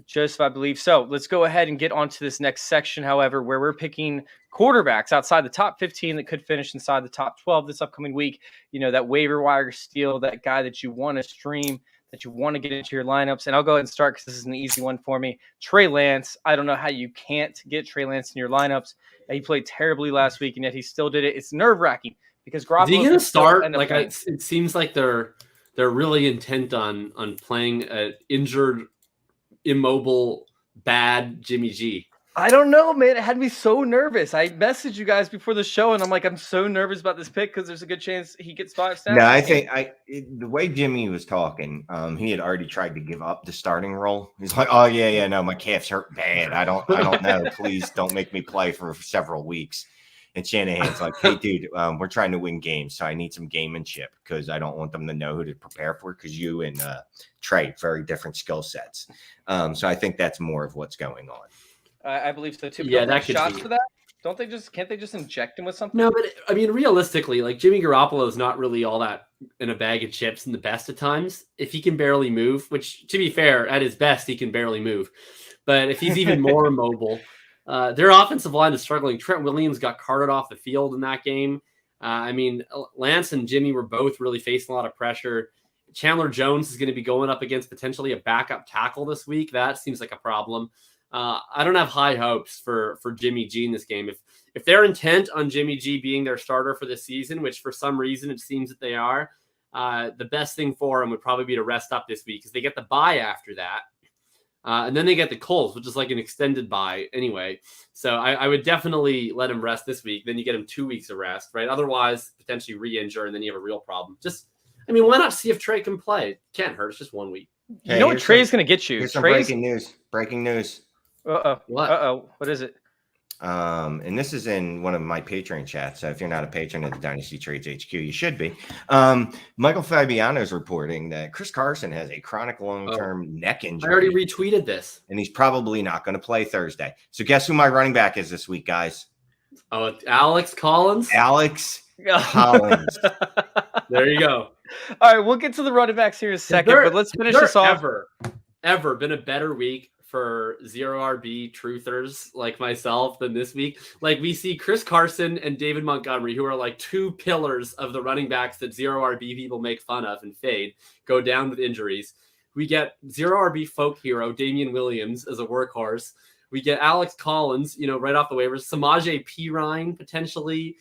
Joseph, I believe. So let's go ahead and get on to this next section, however, where we're picking quarterbacks outside the top 15 that could finish inside the top 12 this upcoming week. You know, that waiver wire steal, that guy that you want to stream, that you want to get into your lineups. And I'll go ahead and start because this is an easy one for me. Trey Lance. I don't know how you can't get Trey Lance in your lineups. He played terribly last week, and yet he still did it. It's nerve-wracking because Garoppolo is he going to start? Like it seems like they're really intent on playing an injured, immobile, bad Jimmy G. I don't know, man. It had me so nervous. I messaged you guys before the show, and I'm like, I'm so nervous about this pick because there's a good chance he gets 5 snaps. No, I think the way Jimmy was talking, he had already tried to give up the starting role. He's like, "Oh yeah, no, my calves hurt bad. I don't know. Please don't make me play for several weeks." And Shanahan's like, "Hey, dude, we're trying to win games, so I need some gamemanship because I don't want them to know who to prepare for because you and Trey very different skill sets. So I think that's more of what's going on." I believe so too. Yeah, Don't that they could shots be. for that. Can't they just inject him with something? No, but I mean, realistically, like Jimmy Garoppolo is not really all that in a bag of chips in the best of times. If he can barely move, which to be fair, at his best, he can barely move. But if he's even more mobile, their offensive line is struggling. Trent Williams got carted off the field in that game. I mean, Lance and Jimmy were both really facing a lot of pressure. Chandler Jones is going to be going up against potentially a backup tackle this week. That seems like a problem. I don't have high hopes for Jimmy G in this game. If they're intent on Jimmy G being their starter for the season, which for some reason it seems that they are, the best thing for him would probably be to rest up this week because they get the bye after that. And then they get the Colts, which is like an extended bye anyway. So I would definitely let him rest this week. Then you get him 2 weeks of rest, right? Otherwise, potentially re-injure, and then you have a real problem. Why not see if Trey can play? Can't hurt. It's just 1 week. Hey, you know what Trey's going to get you? Here's some breaking news. Breaking news. What is it? And this is in one of my Patreon chats. So if you're not a patron of the Dynasty Trades HQ, you should be. Michael Fabiano is reporting that Chris Carson has a chronic long-term neck injury. I already retweeted this. And he's probably not going to play Thursday. So guess who my running back is this week, guys? Oh, Alex Collins? Alex Collins. There you go. All right, we'll get to the running backs here in a second, but let's finish this off. Ever been a better week for zero RB truthers like myself than this week? Like, we see Chris Carson and David Montgomery, who are like two pillars of the running backs that zero RB people make fun of and fade, go down with injuries. We get zero RB folk hero Damian Williams as a workhorse. We get Alex Collins, right off the waivers. Samaje Perine potentially.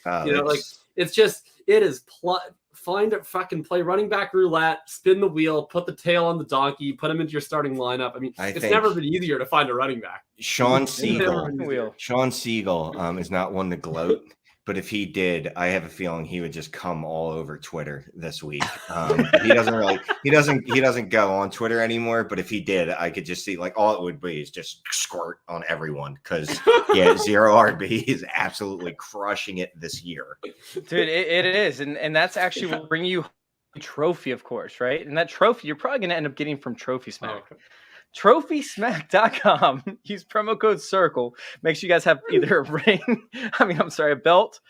Find a fucking play running back roulette, spin the wheel, put the tail on the donkey, put him into your starting lineup. I mean, it's never been easier to find a running back. Sean Siegel is not one to gloat, but if he did, I have a feeling he would just come all over Twitter this week. He doesn't go on Twitter anymore, but if he did, I could just see all it would be is just squirt on everyone because zero RB is absolutely crushing it this year. Dude, it is. And that's actually will bring you a trophy, of course, right? And that trophy you're probably going to end up getting from Trophy Smack. TrophySmack.com. Use promo code CIRCLE. Make sure you guys have either a belt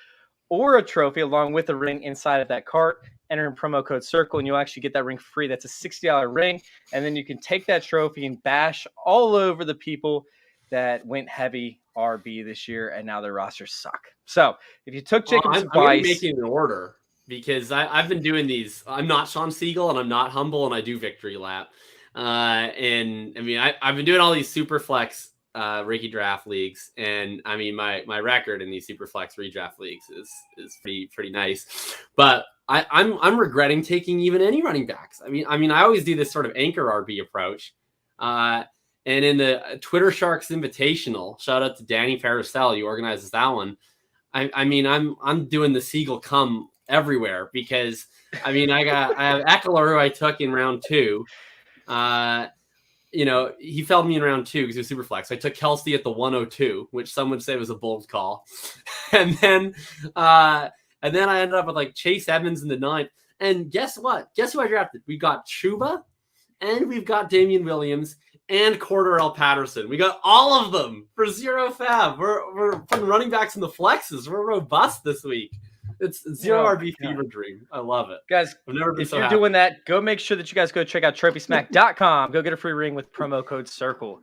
or a trophy along with a ring inside of that cart. Enter in promo code CIRCLE and you'll actually get that ring free. That's a $60 ring. And then you can take that trophy and bash all over the people that went heavy RB this year and now their rosters suck. So if you took Jacob's advice... I'm making an order because I've been doing these. I'm not Sean Siegel and I'm not humble and I do victory lap. I've been doing all these super flex Ricky draft leagues, and I mean my record in these super flex redraft leagues is pretty nice. But I'm regretting taking even any running backs. I mean I always do this sort of anchor RB approach. And in the Twitter Sharks Invitational, shout out to Danny Paracel, he organizes that one. I'm doing the Siegel come everywhere because I have Eckler who I took in round 2. He fell me in round 2 because he was super flex. I took Kelsey at the 102, which some would say was a bold call. and then I ended up with Chase Edmonds in the 9th. And guess what? Guess who I drafted? We got Chuba and we've got Damian Williams and Cordarrelle Patterson. We got all of them for zero fab. We're putting running backs in the flexes. We're robust this week. It's zero RB fever dream. I love it. Guys, I've never been if so you're happy. doing that, go make sure that you guys go check out TrophySmack.com. Go get a free ring with promo code CIRCLE.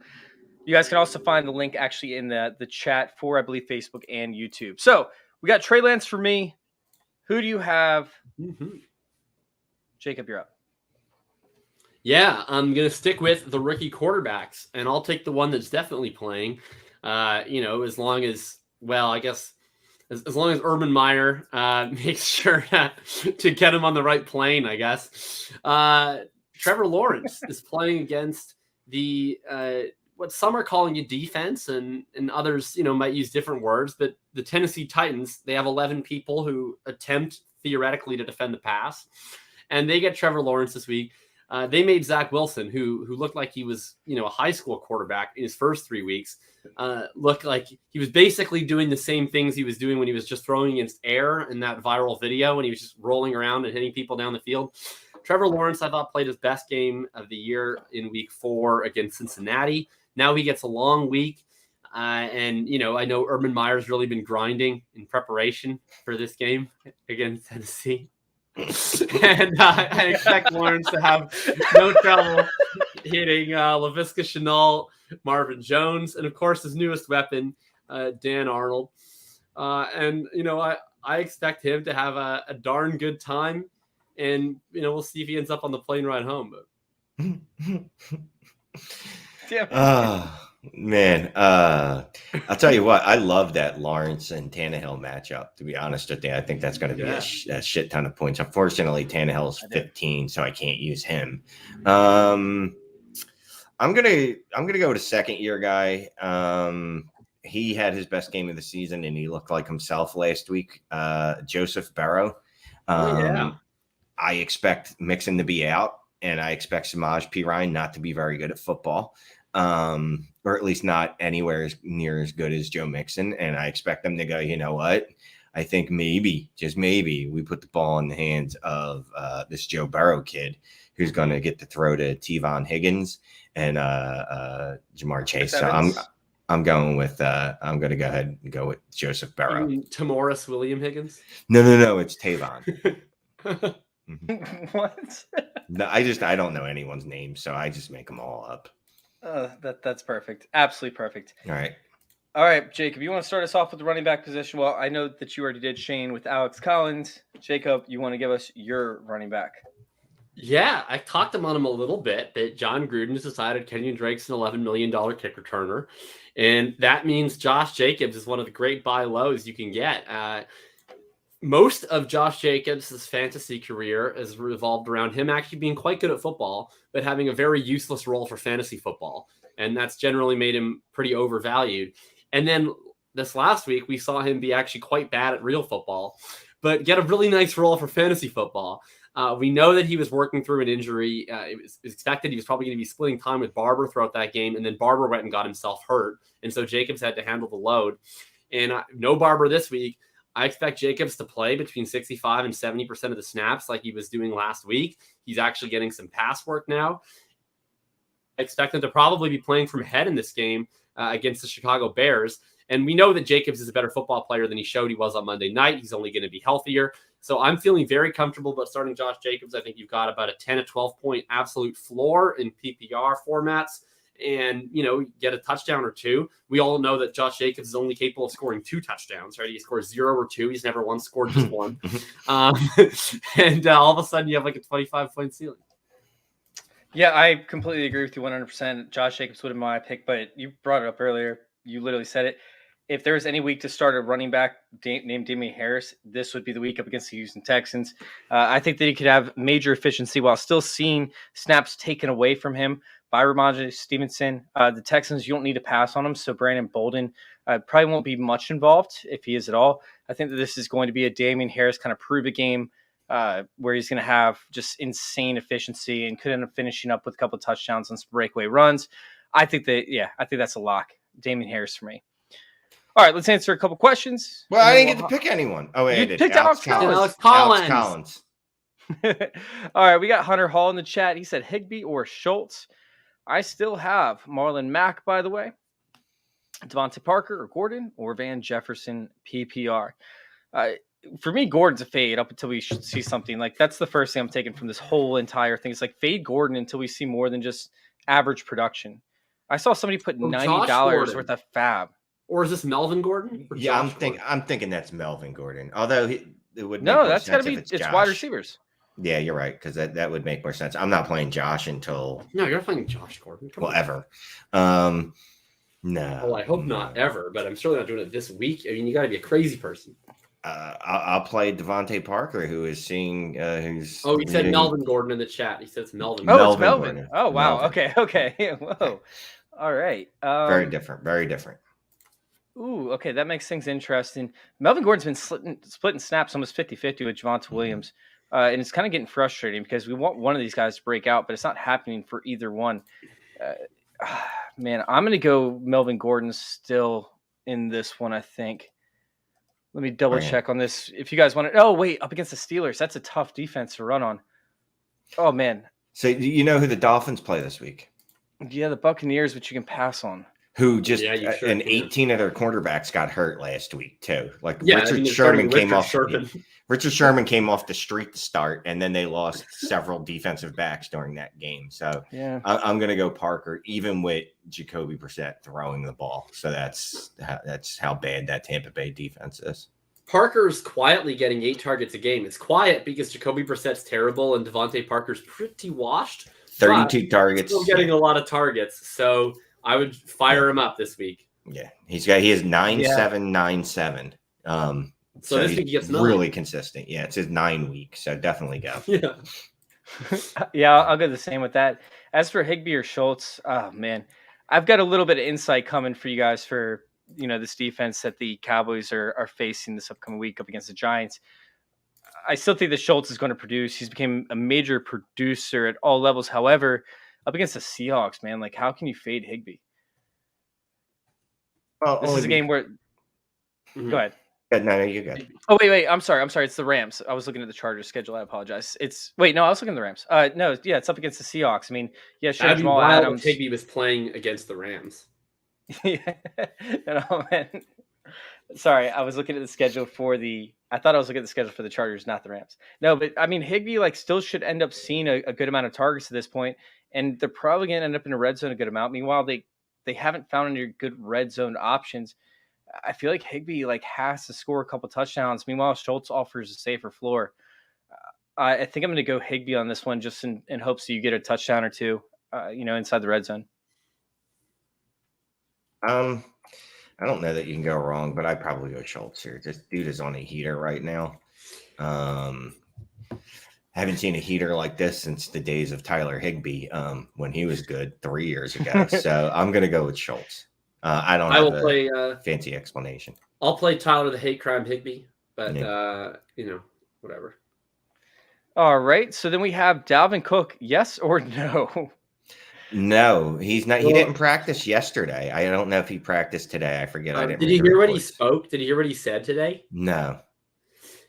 You guys can also find the link actually in the chat for, I believe, Facebook and YouTube. So we got Trey Lance for me. Who do you have? Mm-hmm. Jacob, you're up. Yeah, I'm going to stick with the rookie quarterbacks, and I'll take the one that's definitely playing, as long as, as long as Urban Meyer makes sure to get him on the right plane, I guess. Trevor Lawrence is playing against the what some are calling a defense, and others, might use different words. But the Tennessee Titans, they have 11 people who attempt theoretically to defend the pass, and they get Trevor Lawrence this week. They made Zach Wilson, who looked like he was, a high school quarterback in his first 3 weeks, look like he was basically doing the same things he was doing when he was just throwing against air in that viral video when he was just rolling around and hitting people down the field. Trevor Lawrence, I thought, played his best game of the year in week 4 against Cincinnati. Now he gets a long week. And, I know Urban Meyer's really been grinding in preparation for this game against Tennessee. And I expect Lawrence to have no trouble hitting Laviska Shenault, Marvin Jones, and, of course, his newest weapon, Dan Arnold. And, I expect him to have a darn good time. And, we'll see if he ends up on the plane ride home. But man, I'll tell you what, I love that Lawrence and Tannehill matchup, to be honest with you. I think that's going to be a shit ton of points. Unfortunately, Tannehill's 15, so I can't use him. I'm gonna go with a second-year guy. He had his best game of the season, and he looked like himself last week. Joseph Burrow. I expect Mixon to be out, and I expect Samaje Perine not to be very good at football, or at least not anywhere near as good as Joe Mixon. And I expect them to go, you know what? I think maybe, just maybe, we put the ball in the hands of this Joe Burrow kid who's going to get to throw to Tevon Higgins and Jamar Chase. So I'm going to go ahead and go with Joseph Burrow. You mean Tamoris William Higgins? No, it's Tavon. What? No, I don't know anyone's name, so I just make them all up. That's perfect. Absolutely perfect. All right, Jacob, you want to start us off with the running back position? Well, I know that you already did, Shane, with Alex Collins. Jacob, you want to give us your running back? Yeah, I talked on him a little bit, but John Gruden has decided Kenyon Drake's an $11 million kick returner. And that means Josh Jacobs is one of the great buy lows you can get. Most of Josh Jacobs' fantasy career has revolved around him actually being quite good at football, but having a very useless role for fantasy football. And that's generally made him pretty overvalued. And then this last week, we saw him be actually quite bad at real football, but get a really nice role for fantasy football. We know that he was working through an injury. It was expected he was probably going to be splitting time with Barber throughout that game, and then Barber went and got himself hurt. And so Jacobs had to handle the load. And no Barber this week. I expect Jacobs to play between 65 and 70% of the snaps like he was doing last week. He's actually getting some pass work now. I expect him to probably be playing from ahead in this game against the Chicago Bears. And we know that Jacobs is a better football player than he showed he was on Monday night. He's only going to be healthier. So I'm feeling very comfortable about starting Josh Jacobs. I think you've got about a 10 to 12 point absolute floor in PPR formats. And, get a touchdown or two. We all know that Josh Jacobs is only capable of scoring 2 touchdowns, right? He scores 0 or 2. He's never once scored just 1. And all of a sudden you have like a 25-point ceiling. Yeah, I completely agree with you 100%. Josh Jacobs would have been my pick, but you brought it up earlier. You literally said it. If there was any week to start a running back named Damien Harris, this would be the week up against the Houston Texans. I think that he could have major efficiency while still seeing snaps taken away from him by Ramondre Stevenson. The Texans, you don't need to pass on him, so Brandon Bolden probably won't be much involved if he is at all. I think that this is going to be a Damien Harris kind of prove it game where he's going to have just insane efficiency and could end up finishing up with a couple of touchdowns on some breakaway runs. I think that's a lock. Damien Harris for me. All right, let's answer a couple questions. Well, I didn't get to pick anyone. Oh, wait, I did. Picked Alex Collins. Alex Collins. All right, we got Hunter Hall in the chat. He said Higbee or Schultz. I still have Marlon Mack, by the way, Devontae Parker or Gordon or Van Jefferson PPR. For me, Gordon's a fade up until we see something. Like, that's the first thing I'm taking from this whole entire thing. It's like fade Gordon until we see more than just average production. I saw somebody put $90 worth of fab. Or is this Melvin Gordon? Yeah, I'm thinking that's Melvin Gordon. Although it would that's got to be it's wide receivers. Yeah, you're right, because that would make more sense. I'm not playing Josh until you're playing Josh Gordon. Ever. No. Well, I hope not ever, but I'm certainly not doing it this week. I mean, you got to be a crazy person. I'll play Devontae Parker, who is seeing who's. Oh, he said Melvin Gordon in the chat. He said it's Melvin. Oh, it's Melvin. Gordon. Oh, wow. Melvin. Okay. Whoa. All right. Very different. Very different. Ooh, okay. That makes things interesting. Melvin Gordon's been splitting snaps almost 50-50 with Javonte Williams. And it's kind of getting frustrating because we want one of these guys to break out, but it's not happening for either one. Man, I'm going to go Melvin Gordon still in this one, I think. Let me double check on this. If you guys want to, up against the Steelers, that's a tough defense to run on. Oh, man. So you know who the Dolphins play this week? Yeah, the Buccaneers, which you can pass on. Who just 18 of their quarterbacks got hurt last week too. Like Richard Sherman came off the street to start, and then they lost several defensive backs during that game. So I'm going to go Parker, even with Jacoby Brissett throwing the ball. So that's how bad that Tampa Bay defense is. Parker's quietly getting 8 targets a game. It's quiet because Jacoby Brissett's terrible and Devontae Parker's pretty washed. 32 targets. Still getting a lot of targets. So I would fire him up this week. Yeah, he is 9-7-9-7. So this week he gets 9. Really consistent. Yeah, it's his 9 week. So definitely go. Yeah, I'll go the same with that. As for Higbee or Schultz, oh man, I've got a little bit of insight coming for you guys for this defense that the Cowboys are facing this upcoming week up against the Giants. I still think that Schultz is going to produce. He's become a major producer at all levels. However, up against the Seahawks, man, like how can you fade Higbee? Well, this is a game where. Go ahead. No, you good. Oh wait. I'm sorry. It's the Rams. I was looking at the Chargers schedule. I apologize. I was looking at the Rams. No, yeah, it's up against the Seahawks. I mean, yeah, sure. Jamal Adams. Higbee was playing against the Rams. Yeah. No, man. Sorry, I was looking at the schedule for the. I thought I was looking at the schedule for the Chargers, not the Rams. No, but I mean, Higbee still should end up seeing a good amount of targets at this point, and they're probably going to end up in a red zone a good amount. Meanwhile, they haven't found any good red zone options. I feel like Higbee has to score a couple touchdowns. Meanwhile, Schultz offers a safer floor. I think I'm going to go Higbee on this one, just in hopes that you get a touchdown or two, inside the red zone. I don't know that you can go wrong, but I'd probably go Schultz here. This dude is on a heater right now. Haven't seen a heater like this since the days of Tyler Higbee when he was good 3 years ago. So I'm going to go with Schultz. I will play fancy explanation. I'll play Tyler the Hate Crime Higbee, but whatever. All right. So then we have Dalvin Cook. Yes or no? No, he's not. He didn't practice yesterday. I don't know if he practiced today. I forget. I didn't. Did you hear what he spoke? Did you hear what he said today? No.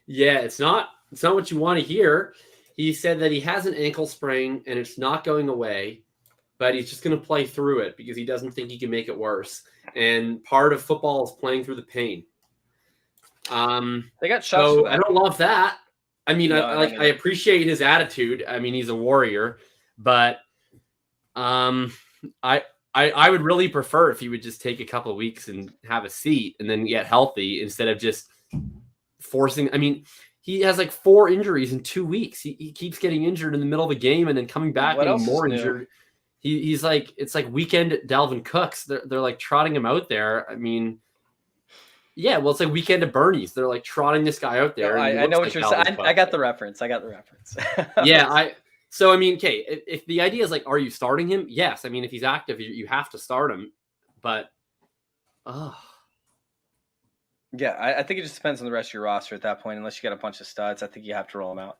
Yeah, it's not what you want to hear. He said that he has an ankle sprain and it's not going away, but he's just going to play through it because he doesn't think he can make it worse. And part of football is playing through the pain. They got shots. So I don't love that. I mean, I appreciate his attitude. I mean, he's a warrior, but I would really prefer if he would just take a couple of weeks and have a seat and then get healthy instead of just forcing. I mean, he has 4 injuries in 2 weeks. He keeps getting injured in the middle of a game and then coming back getting more injured. He's it's like weekend Dalvin Cooks. They're trotting him out there. I mean, yeah, well, it's like weekend at Bernie's. They're trotting this guy out there. I know what you're saying. I got the reference. Yeah, So, I mean, okay, if the idea is are you starting him? Yes. I mean, if he's active, you have to start him. But, yeah, I think it just depends on the rest of your roster at that point. Unless you got a bunch of studs, I think you have to roll them out.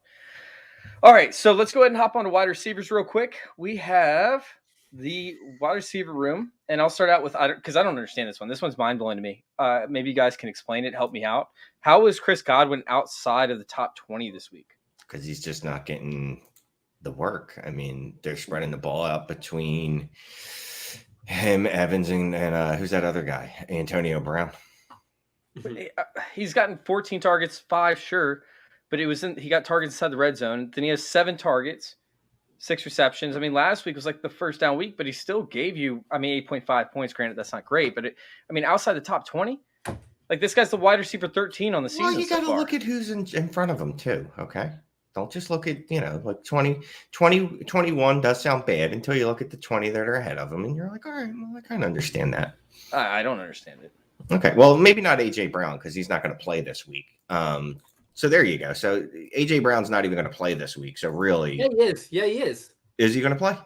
All right, so let's go ahead and hop on to wide receivers real quick. We have the wide receiver room, and I'll start out with because I don't understand this one. This one's mind-blowing to me. Maybe you guys can explain it, help me out. How is Chris Godwin outside of the top 20 this week? Because he's just not getting the work. I mean, they're spreading the ball out between him, Evans, and who's that other guy? Antonio Brown. He's gotten 14 targets, 5 sure, but he got targets inside the red zone. Then he has 7 targets, 6 receptions. I mean, last week was the first down week, but he still gave you, 8.5 points. Granted, that's not great, but outside the top 20, this guy's the wide receiver 13 on the season. Well, you got to look at who's in front of him too. Okay. Don't just look at, 20, 21 does sound bad until you look at the 20 that are ahead of them. And you're like, all right, well, I kind of understand that. I don't understand it. Okay. Well, maybe not A.J. Brown because he's not going to play this week. So there you go. So A.J. Brown's not even going to play this week. So really. Yeah, he is. Is he going to play?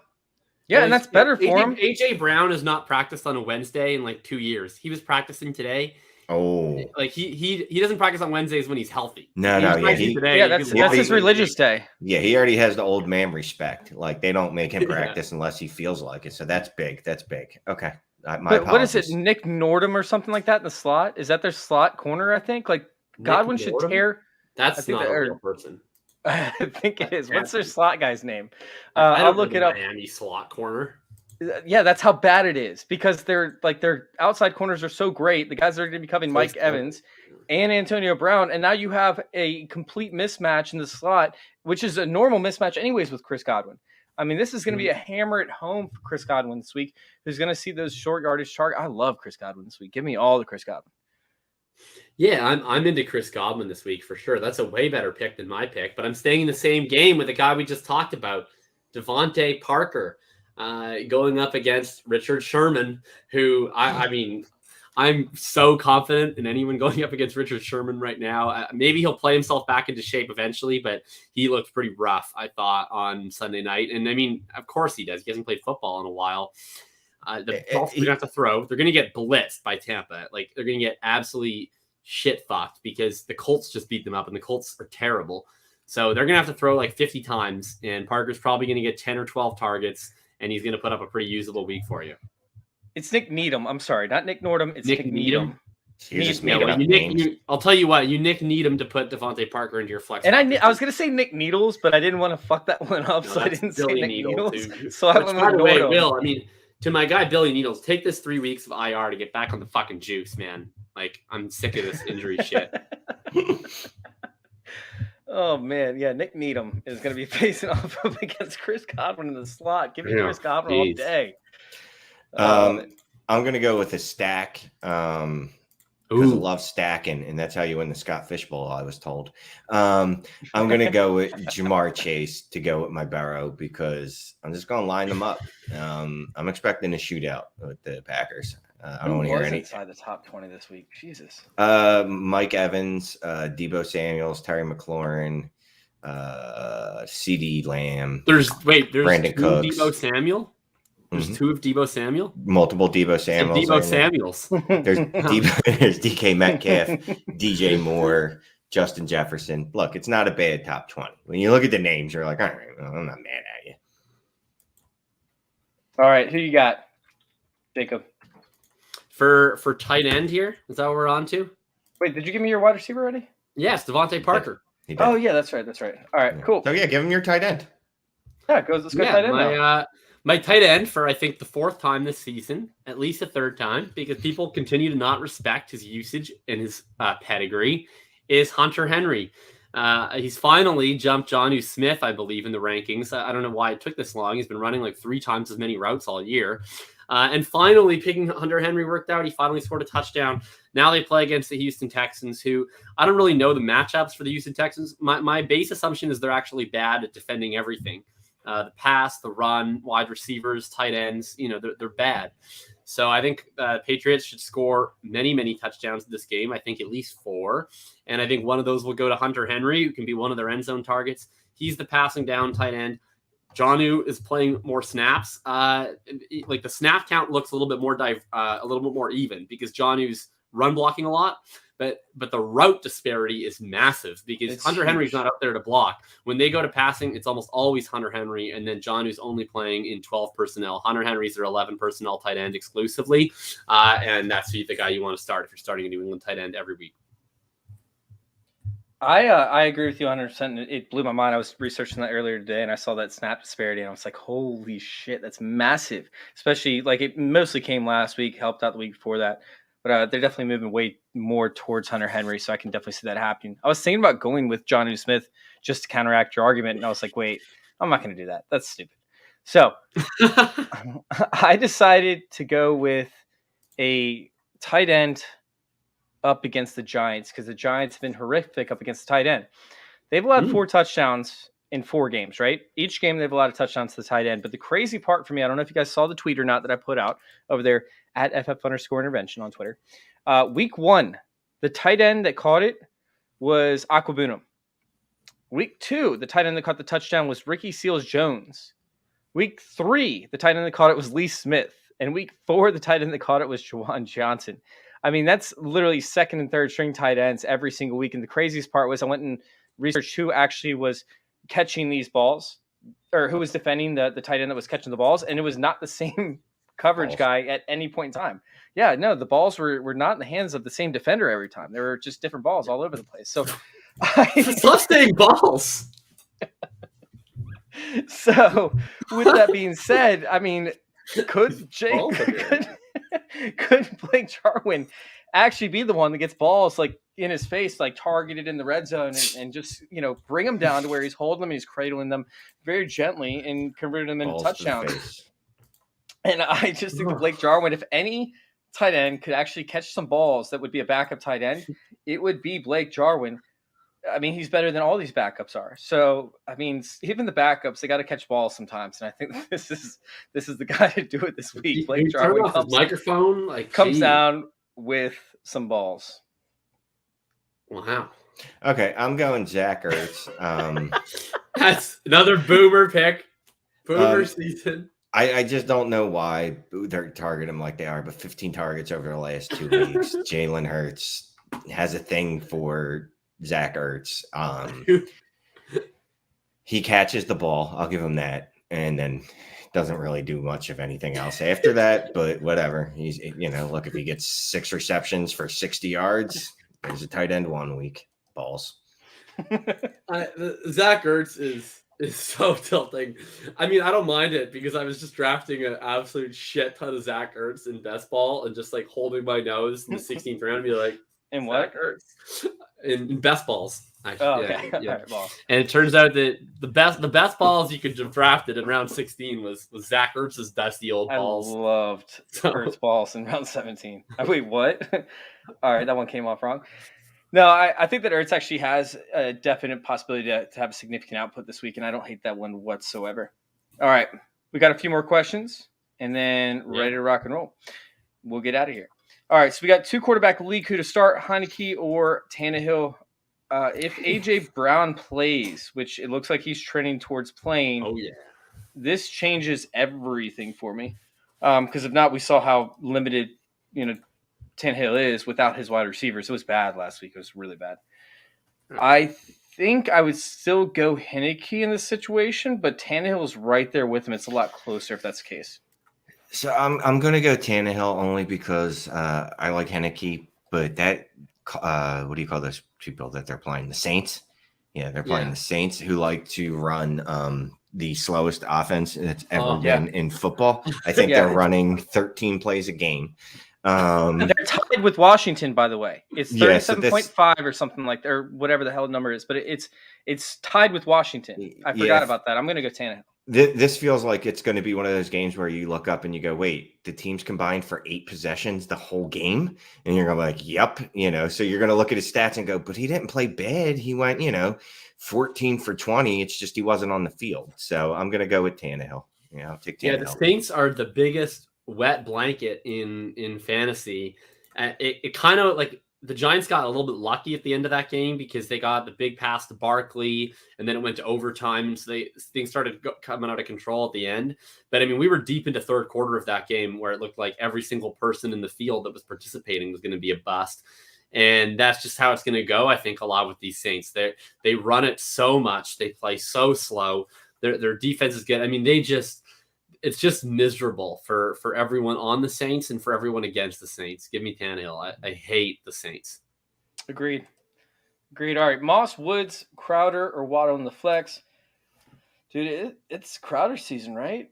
Yeah, and that's better for him. AJ Brown has not practiced on a Wednesday in like 2 years. He was practicing today. Oh, Like he doesn't practice on Wednesdays when he's healthy. No, that's his religious day. Yeah, he already has the old man respect. Like they don't make him practice unless he feels like it. So that's big. That's big. Okay. But what is it? Nick Nordum or something like that in the slot? Is that their slot corner? I think like Godwin should tear. That's not a real person. I think it is. What's their slot guy's name? I'll look it up. Miami slot corner. Yeah, that's how bad it is because their outside corners are so great. The guys that are going to be coming, Mike Evans and Antonio Brown, and now you have a complete mismatch in the slot, which is a normal mismatch anyways with Chris Godwin. I mean, this is going to be a hammer at home for Chris Godwin this week, who's going to see those short yardage targets. I love Chris Godwin this week. Give me all the Chris Godwin. Yeah, I'm into Chris Godwin this week for sure. That's a way better pick than my pick, but I'm staying in the same game with the guy we just talked about, Devontae Parker, going up against Richard Sherman, who I mean, I'm so confident in anyone going up against Richard Sherman right now. Maybe he'll play himself back into shape eventually, but he looked pretty rough, I thought, on Sunday night. And I mean, of course he does. He hasn't played football in a while. The Dolphins are going to have to throw. They're going to get blitzed by Tampa. Like, they're going to get absolutely shit fucked because the Colts just beat them up, and the Colts are terrible. So they're going to have to throw like 50 times, and Parker's probably going to get 10 or 12 targets, and he's going to put up a pretty usable week for you. It's Nick Needham. I'm sorry, not Nick Nordum. It's Nick Needham. I'll tell you what, you Nick Needham to put Devontae Parker into your flex. And I was going to say Nick Needles, but I didn't want to fuck that one up, so I didn't say Nick Needles. So I went with Nordum. Will, I mean, to my guy Billy Needles, take this 3 weeks of IR to get back on the fucking juice, man. Like, I'm sick of this injury shit. Oh man, yeah, Nick Needham is going to be facing off up against Chris Godwin in the slot. Give me Chris Godwin all day. I'm going to go with a stack because I love stacking, and that's how you win the Scott Fish Bowl, I was told. I'm going to go with Jamar Chase to go with my Burrow because I'm just going to line them up. I'm expecting a shootout with the Packers. I don't want to hear any inside the top 20 this week. Jesus. Mike Evans, Deebo Samuels, Terry McLaurin, CD Lamb. There's Brandon two Cooks. Deebo Samuel. There's two of Deebo Samuel. Multiple Deebo Samuels. Deebo Samuels. There's DK Metcalf, DJ Moore, Justin Jefferson. Look, it's not a bad top 20. When you look at the names, you're like, all right, well, I'm not mad at you. All right, who you got, Jacob? For tight end here, is that what we're on to? Wait, did you give me your wide receiver already? Yes, Devontae Parker. Oh yeah, that's right. All right, cool. So yeah, give him your tight end. Yeah, let's go tight end now. My tight end for, I think, the fourth time this season, at least a third time, because people continue to not respect his usage and his pedigree, is Hunter Henry. He's finally jumped Jonnu Smith, I believe, in the rankings. I don't know why it took this long. He's been running like 3 times as many routes all year. And finally, picking Hunter Henry worked out. He finally scored a touchdown. Now they play against the Houston Texans, who I don't really know the matchups for the Houston Texans. My base assumption is they're actually bad at defending everything. The pass, the run, wide receivers, tight ends, they're bad. So I think Patriots should score many, many touchdowns in this game. I think at least 4. And I think one of those will go to Hunter Henry, who can be one of their end zone targets. He's the passing down tight end. Jonnu is playing more snaps. Like the snap count looks a little bit more even because Jonnu's run blocking a lot, but the route disparity is massive because Hunter Henry's not out there to block. When they go to passing, it's almost always Hunter Henry, and then Jonnu's only playing in 12 personnel. Hunter Henry's their 11 personnel tight end exclusively, and that's the guy you want to start if you're starting a New England tight end every week. I agree with you 100%. It blew my mind. I was researching that earlier today, and I saw that snap disparity, and I was like, holy shit, that's massive. Especially, like, it mostly came last week, helped out the week before that. But they're definitely moving way more towards Hunter Henry, so I can definitely see that happening. I was thinking about going with Jonnu Smith just to counteract your argument, and I was like, wait, I'm not going to do that. That's stupid. So I decided to go with a tight end up against the Giants because the Giants have been horrific up against the tight end. They've allowed 4 touchdowns in 4 games, right? Each game they've allowed a touchdown to the tight end. But the crazy part for me, I don't know if you guys saw the tweet or not that I put out over there at FF_intervention on Twitter. Week 1, the tight end that caught it was Aquabuno. Week 2, the tight end that caught the touchdown was Ricky Seals-Jones. Week 3, the tight end that caught it was Lee Smith. And week 4, the tight end that caught it was Juwan Johnson. I mean, that's literally second and third string tight ends every single week. And the craziest part was I went and researched who actually was catching these balls, or who was defending the tight end that was catching the balls. And it was not the same coverage guy at any point in time. Yeah, no, the balls were not in the hands of the same defender every time. There were just different balls all over the place. So stop saying balls. So with that being said, I mean, could Blake Jarwin actually be the one that gets balls like in his face, like targeted in the red zone, and just, you know, bring him down to where he's holding them and he's cradling them very gently and converting them into touchdowns? And I just think that Blake Jarwin, if any tight end could actually catch some balls that would be a backup tight end, it would be Blake Jarwin. I mean, he's better than all these backups are. So, I mean, even the backups, they got to catch balls sometimes. And I think this is the guy to do it this week. Blake Jarwin comes down with some balls. Wow. Okay, I'm going Zach Ertz. That's another boomer pick. Boomer season. I just don't know why they're targeting him like they are, but 15 targets over the last 2 weeks. Jalen Hurts has a thing for Zach Ertz. He catches the ball. I'll give him that. And then doesn't really do much of anything else after that, but whatever. He's, you know, look, if he gets 6 receptions for 60 yards, there's a tight end 1 week. Balls. Zach Ertz is so tilting. I mean, I don't mind it because I was just drafting an absolute shit ton of Zach Ertz in best ball and just like holding my nose in the 16th round and be like, in what? Zach Ertz. In best balls. Actually, okay. Yeah. Right, well. And it turns out that the best balls you could have drafted in round 16 was Zach Ertz's dusty old balls. I loved Ertz balls in round 17. Wait, what? All right, that one came off wrong. No, I think that Ertz actually has a definite possibility to have a significant output this week, and I don't hate that one whatsoever. All right, we got a few more questions, and then ready to rock and roll. We'll get out of here. All right, so we got 2 quarterback league who to start, Heineke or Tannehill. If A.J. Brown plays, which it looks like he's trending towards playing, this changes everything for me. Because if not, we saw how limited, Tannehill is without his wide receivers. It was bad last week. It was really bad. I think I would still go Heineke in this situation, but Tannehill is right there with him. It's a lot closer if that's the case. So I'm going to go Tannehill only because I like Heineke, but that what do you call those people that they're playing? The Saints? Yeah, they're playing the Saints, who like to run the slowest offense that's ever been in football. I think they're running 13 plays a game. They're tied with Washington, by the way. It's 37.5 or something like that, or whatever the hell the number is, but it's tied with Washington. I forgot about that. I'm going to go Tannehill. This feels like it's going to be one of those games where you look up and you go, wait, the teams combined for 8 possessions the whole game? And you're going to be like, yep. So you're going to look at his stats and go, but he didn't play bad. He went, 14 for 20. It's just he wasn't on the field. So I'm going to go with Tannehill. I'll take Tannehill. Yeah, the Saints are the biggest wet blanket in fantasy. It kind of like the Giants got a little bit lucky at the end of that game because they got the big pass to Barkley and then it went to overtime. And so things started coming out of control at the end. But I mean, we were deep into third quarter of that game where it looked like every single person in the field that was participating was going to be a bust. And that's just how it's going to go. I think a lot with these Saints, they run it so much. They play so slow. Their defense is good. I mean, it's just miserable for everyone on the Saints and for everyone against the Saints. Give me Tannehill. I hate the Saints. Agreed. All right. Moss, Woods, Crowder, or Waddle in the flex. Dude, it's Crowder season, right?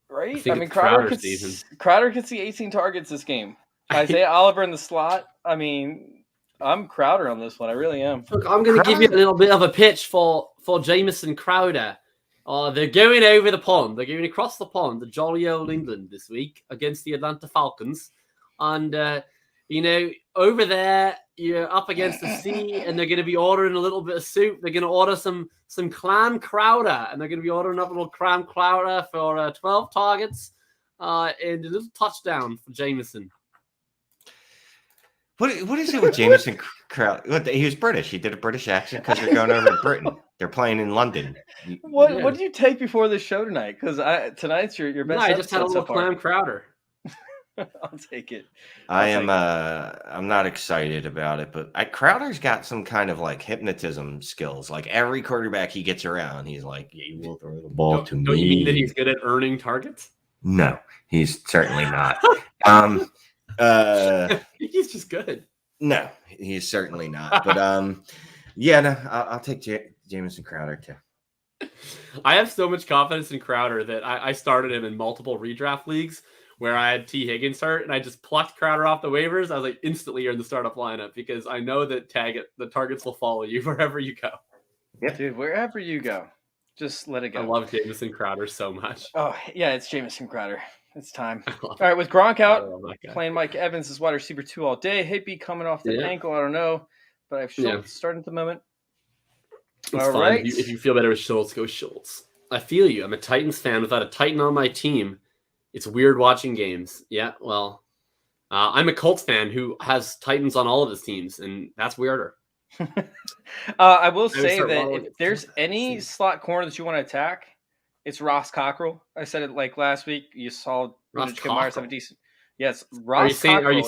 Right? I mean, Crowder could see 18 targets this game. Isaiah Oliver in the slot. I mean, I'm Crowder on this one. I really am. Look, I'm going to give you a little bit of a pitch for Jamison Crowder. They're going over the pond. They're going across the pond to jolly old England this week against the Atlanta Falcons. And, over there, you're up against the sea and they're going to be ordering a little bit of soup. They're going to order some clam chowder and they're going to be ordering up a little clam chowder for 12 targets and a little touchdown for Jameson. What is it with Jamison Crowder? He was British. He did a British accent because they're going over to Britain. They're playing in London. What did you take before the show tonight? Because tonight's your best. No, I just had a little clam Crowder. I'll take it. I'm not excited about it, but Crowder's got some kind of like hypnotism skills. Like every quarterback he gets around, he's like, "Yeah, you will throw the ball to me." Don't you mean that he's good at earning targets? No, he's certainly not. He's just good. No, he's certainly not. But I'll take Jamison Crowder too. I have so much confidence in Crowder that I started him in multiple redraft leagues where I had T. Higgins start, and I just plucked Crowder off the waivers. I was like, instantly you're in the startup lineup because I know that the targets will follow you wherever you go. Yep. Dude, wherever you go, just let it go. I love Jamison Crowder so much. Oh, yeah, it's Jamison Crowder. It's time. All right, with Gronk out, playing Mike Evans as wide receiver 2 all day. Higbee coming off the ankle, I don't know, but I have Schultz starting at the moment. It's all fine. Right. If you feel better with Schultz, go Schultz. I feel you. I'm a Titans fan. Without a Titan on my team, it's weird watching games. Yeah, well, I'm a Colts fan who has Titans on all of his teams, and that's weirder. I will say that if there's any slot corner that you want to attack, it's Ross Cockrell. I said it like last week. You saw Myers have a decent. Yes, Ross. Are you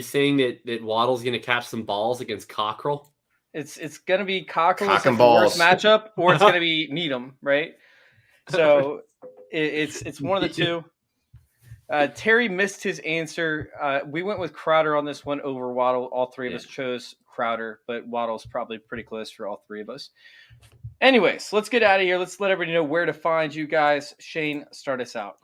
saying that Waddle's going to catch some balls against Cockrell? It's going to be Cockrell. It's like the worst matchup, or it's going to be Needham, right? So it's one of the two. Terry missed his answer. We went with Crowder on this one over Waddle. All three of us chose Crowder, but Waddle's probably pretty close for all three of us. Anyways, let's get out of here. Let's let everybody know where to find you guys. Shane, start us out.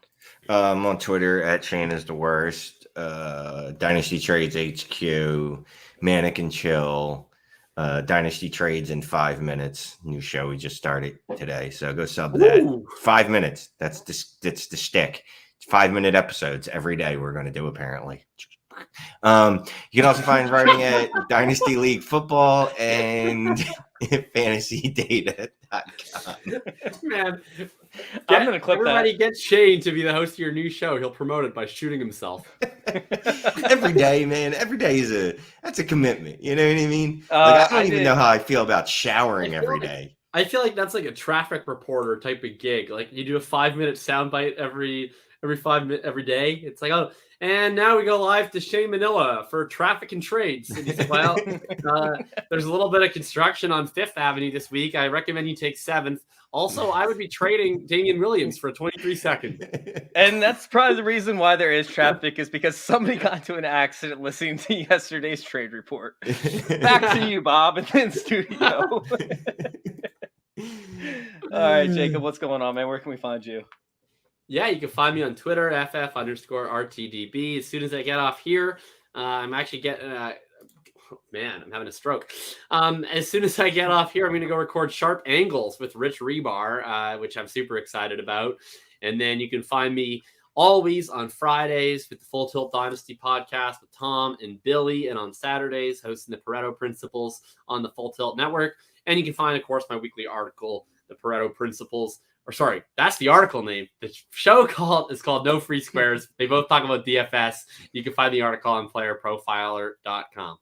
I'm on Twitter at Shane is the worst. Dynasty Trades HQ, Manic and Chill. Dynasty Trades in 5 minutes. New show we just started today, so go sub that. 5 minutes. That's the shtick. 5-minute episodes every day. We're going to do apparently. You can also find writing at Dynasty League Football and FantasyData.com. Man, I'm going to clip everybody get Shane to be the host of your new show. He'll promote it by shooting himself. Every day, man. Every day that's a commitment. You know what I mean? I don't even know how I feel about showering every day. I feel like that's like a traffic reporter type of gig. Like you do a 5-minute soundbite every day. It's like, oh, and now we go live to Shane Manila for traffic and trades. And he's like, well, there's a little bit of construction on 5th Avenue this week. I recommend you take 7th. Also, I would be trading Damian Williams for 23 seconds. And that's probably the reason why there is traffic is because somebody got into an accident listening to yesterday's trade report. Back to you, Bob, and then studio. All right, Jacob, what's going on, man? Where can we find you? Yeah, you can find me on Twitter, FF_RTDB. As soon as I get off here, I'm actually getting, I'm having a stroke. As soon as I get off here, I'm going to go record Sharp Angles with Rich Rebar, which I'm super excited about. And then you can find me always on Fridays with the Full Tilt Dynasty podcast with Tom and Billy, and on Saturdays hosting the Pareto Principles on the Full Tilt Network. And you can find, of course, my weekly article, The Pareto Principles. Or sorry, that's the article name. The show is called No Free Squares. They both talk about DFS. You can find the article on playerprofiler.com.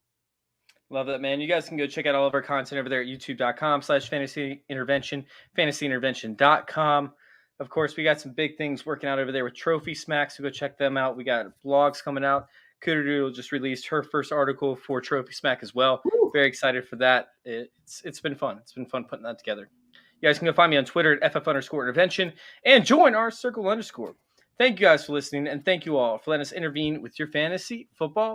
Love that, man. You guys can go check out all of our content over there at youtube.com/fantasyintervention, fantasyintervention.com. Of course, we got some big things working out over there with Trophy Smack, so go check them out. We got blogs coming out. Cooter just released her first article for Trophy Smack as well. Woo. Very excited for that. It's been fun. It's been fun putting that together. You guys can go find me on Twitter at FF_intervention and join our circle_. Thank you guys for listening, and thank you all for letting us intervene with your fantasy football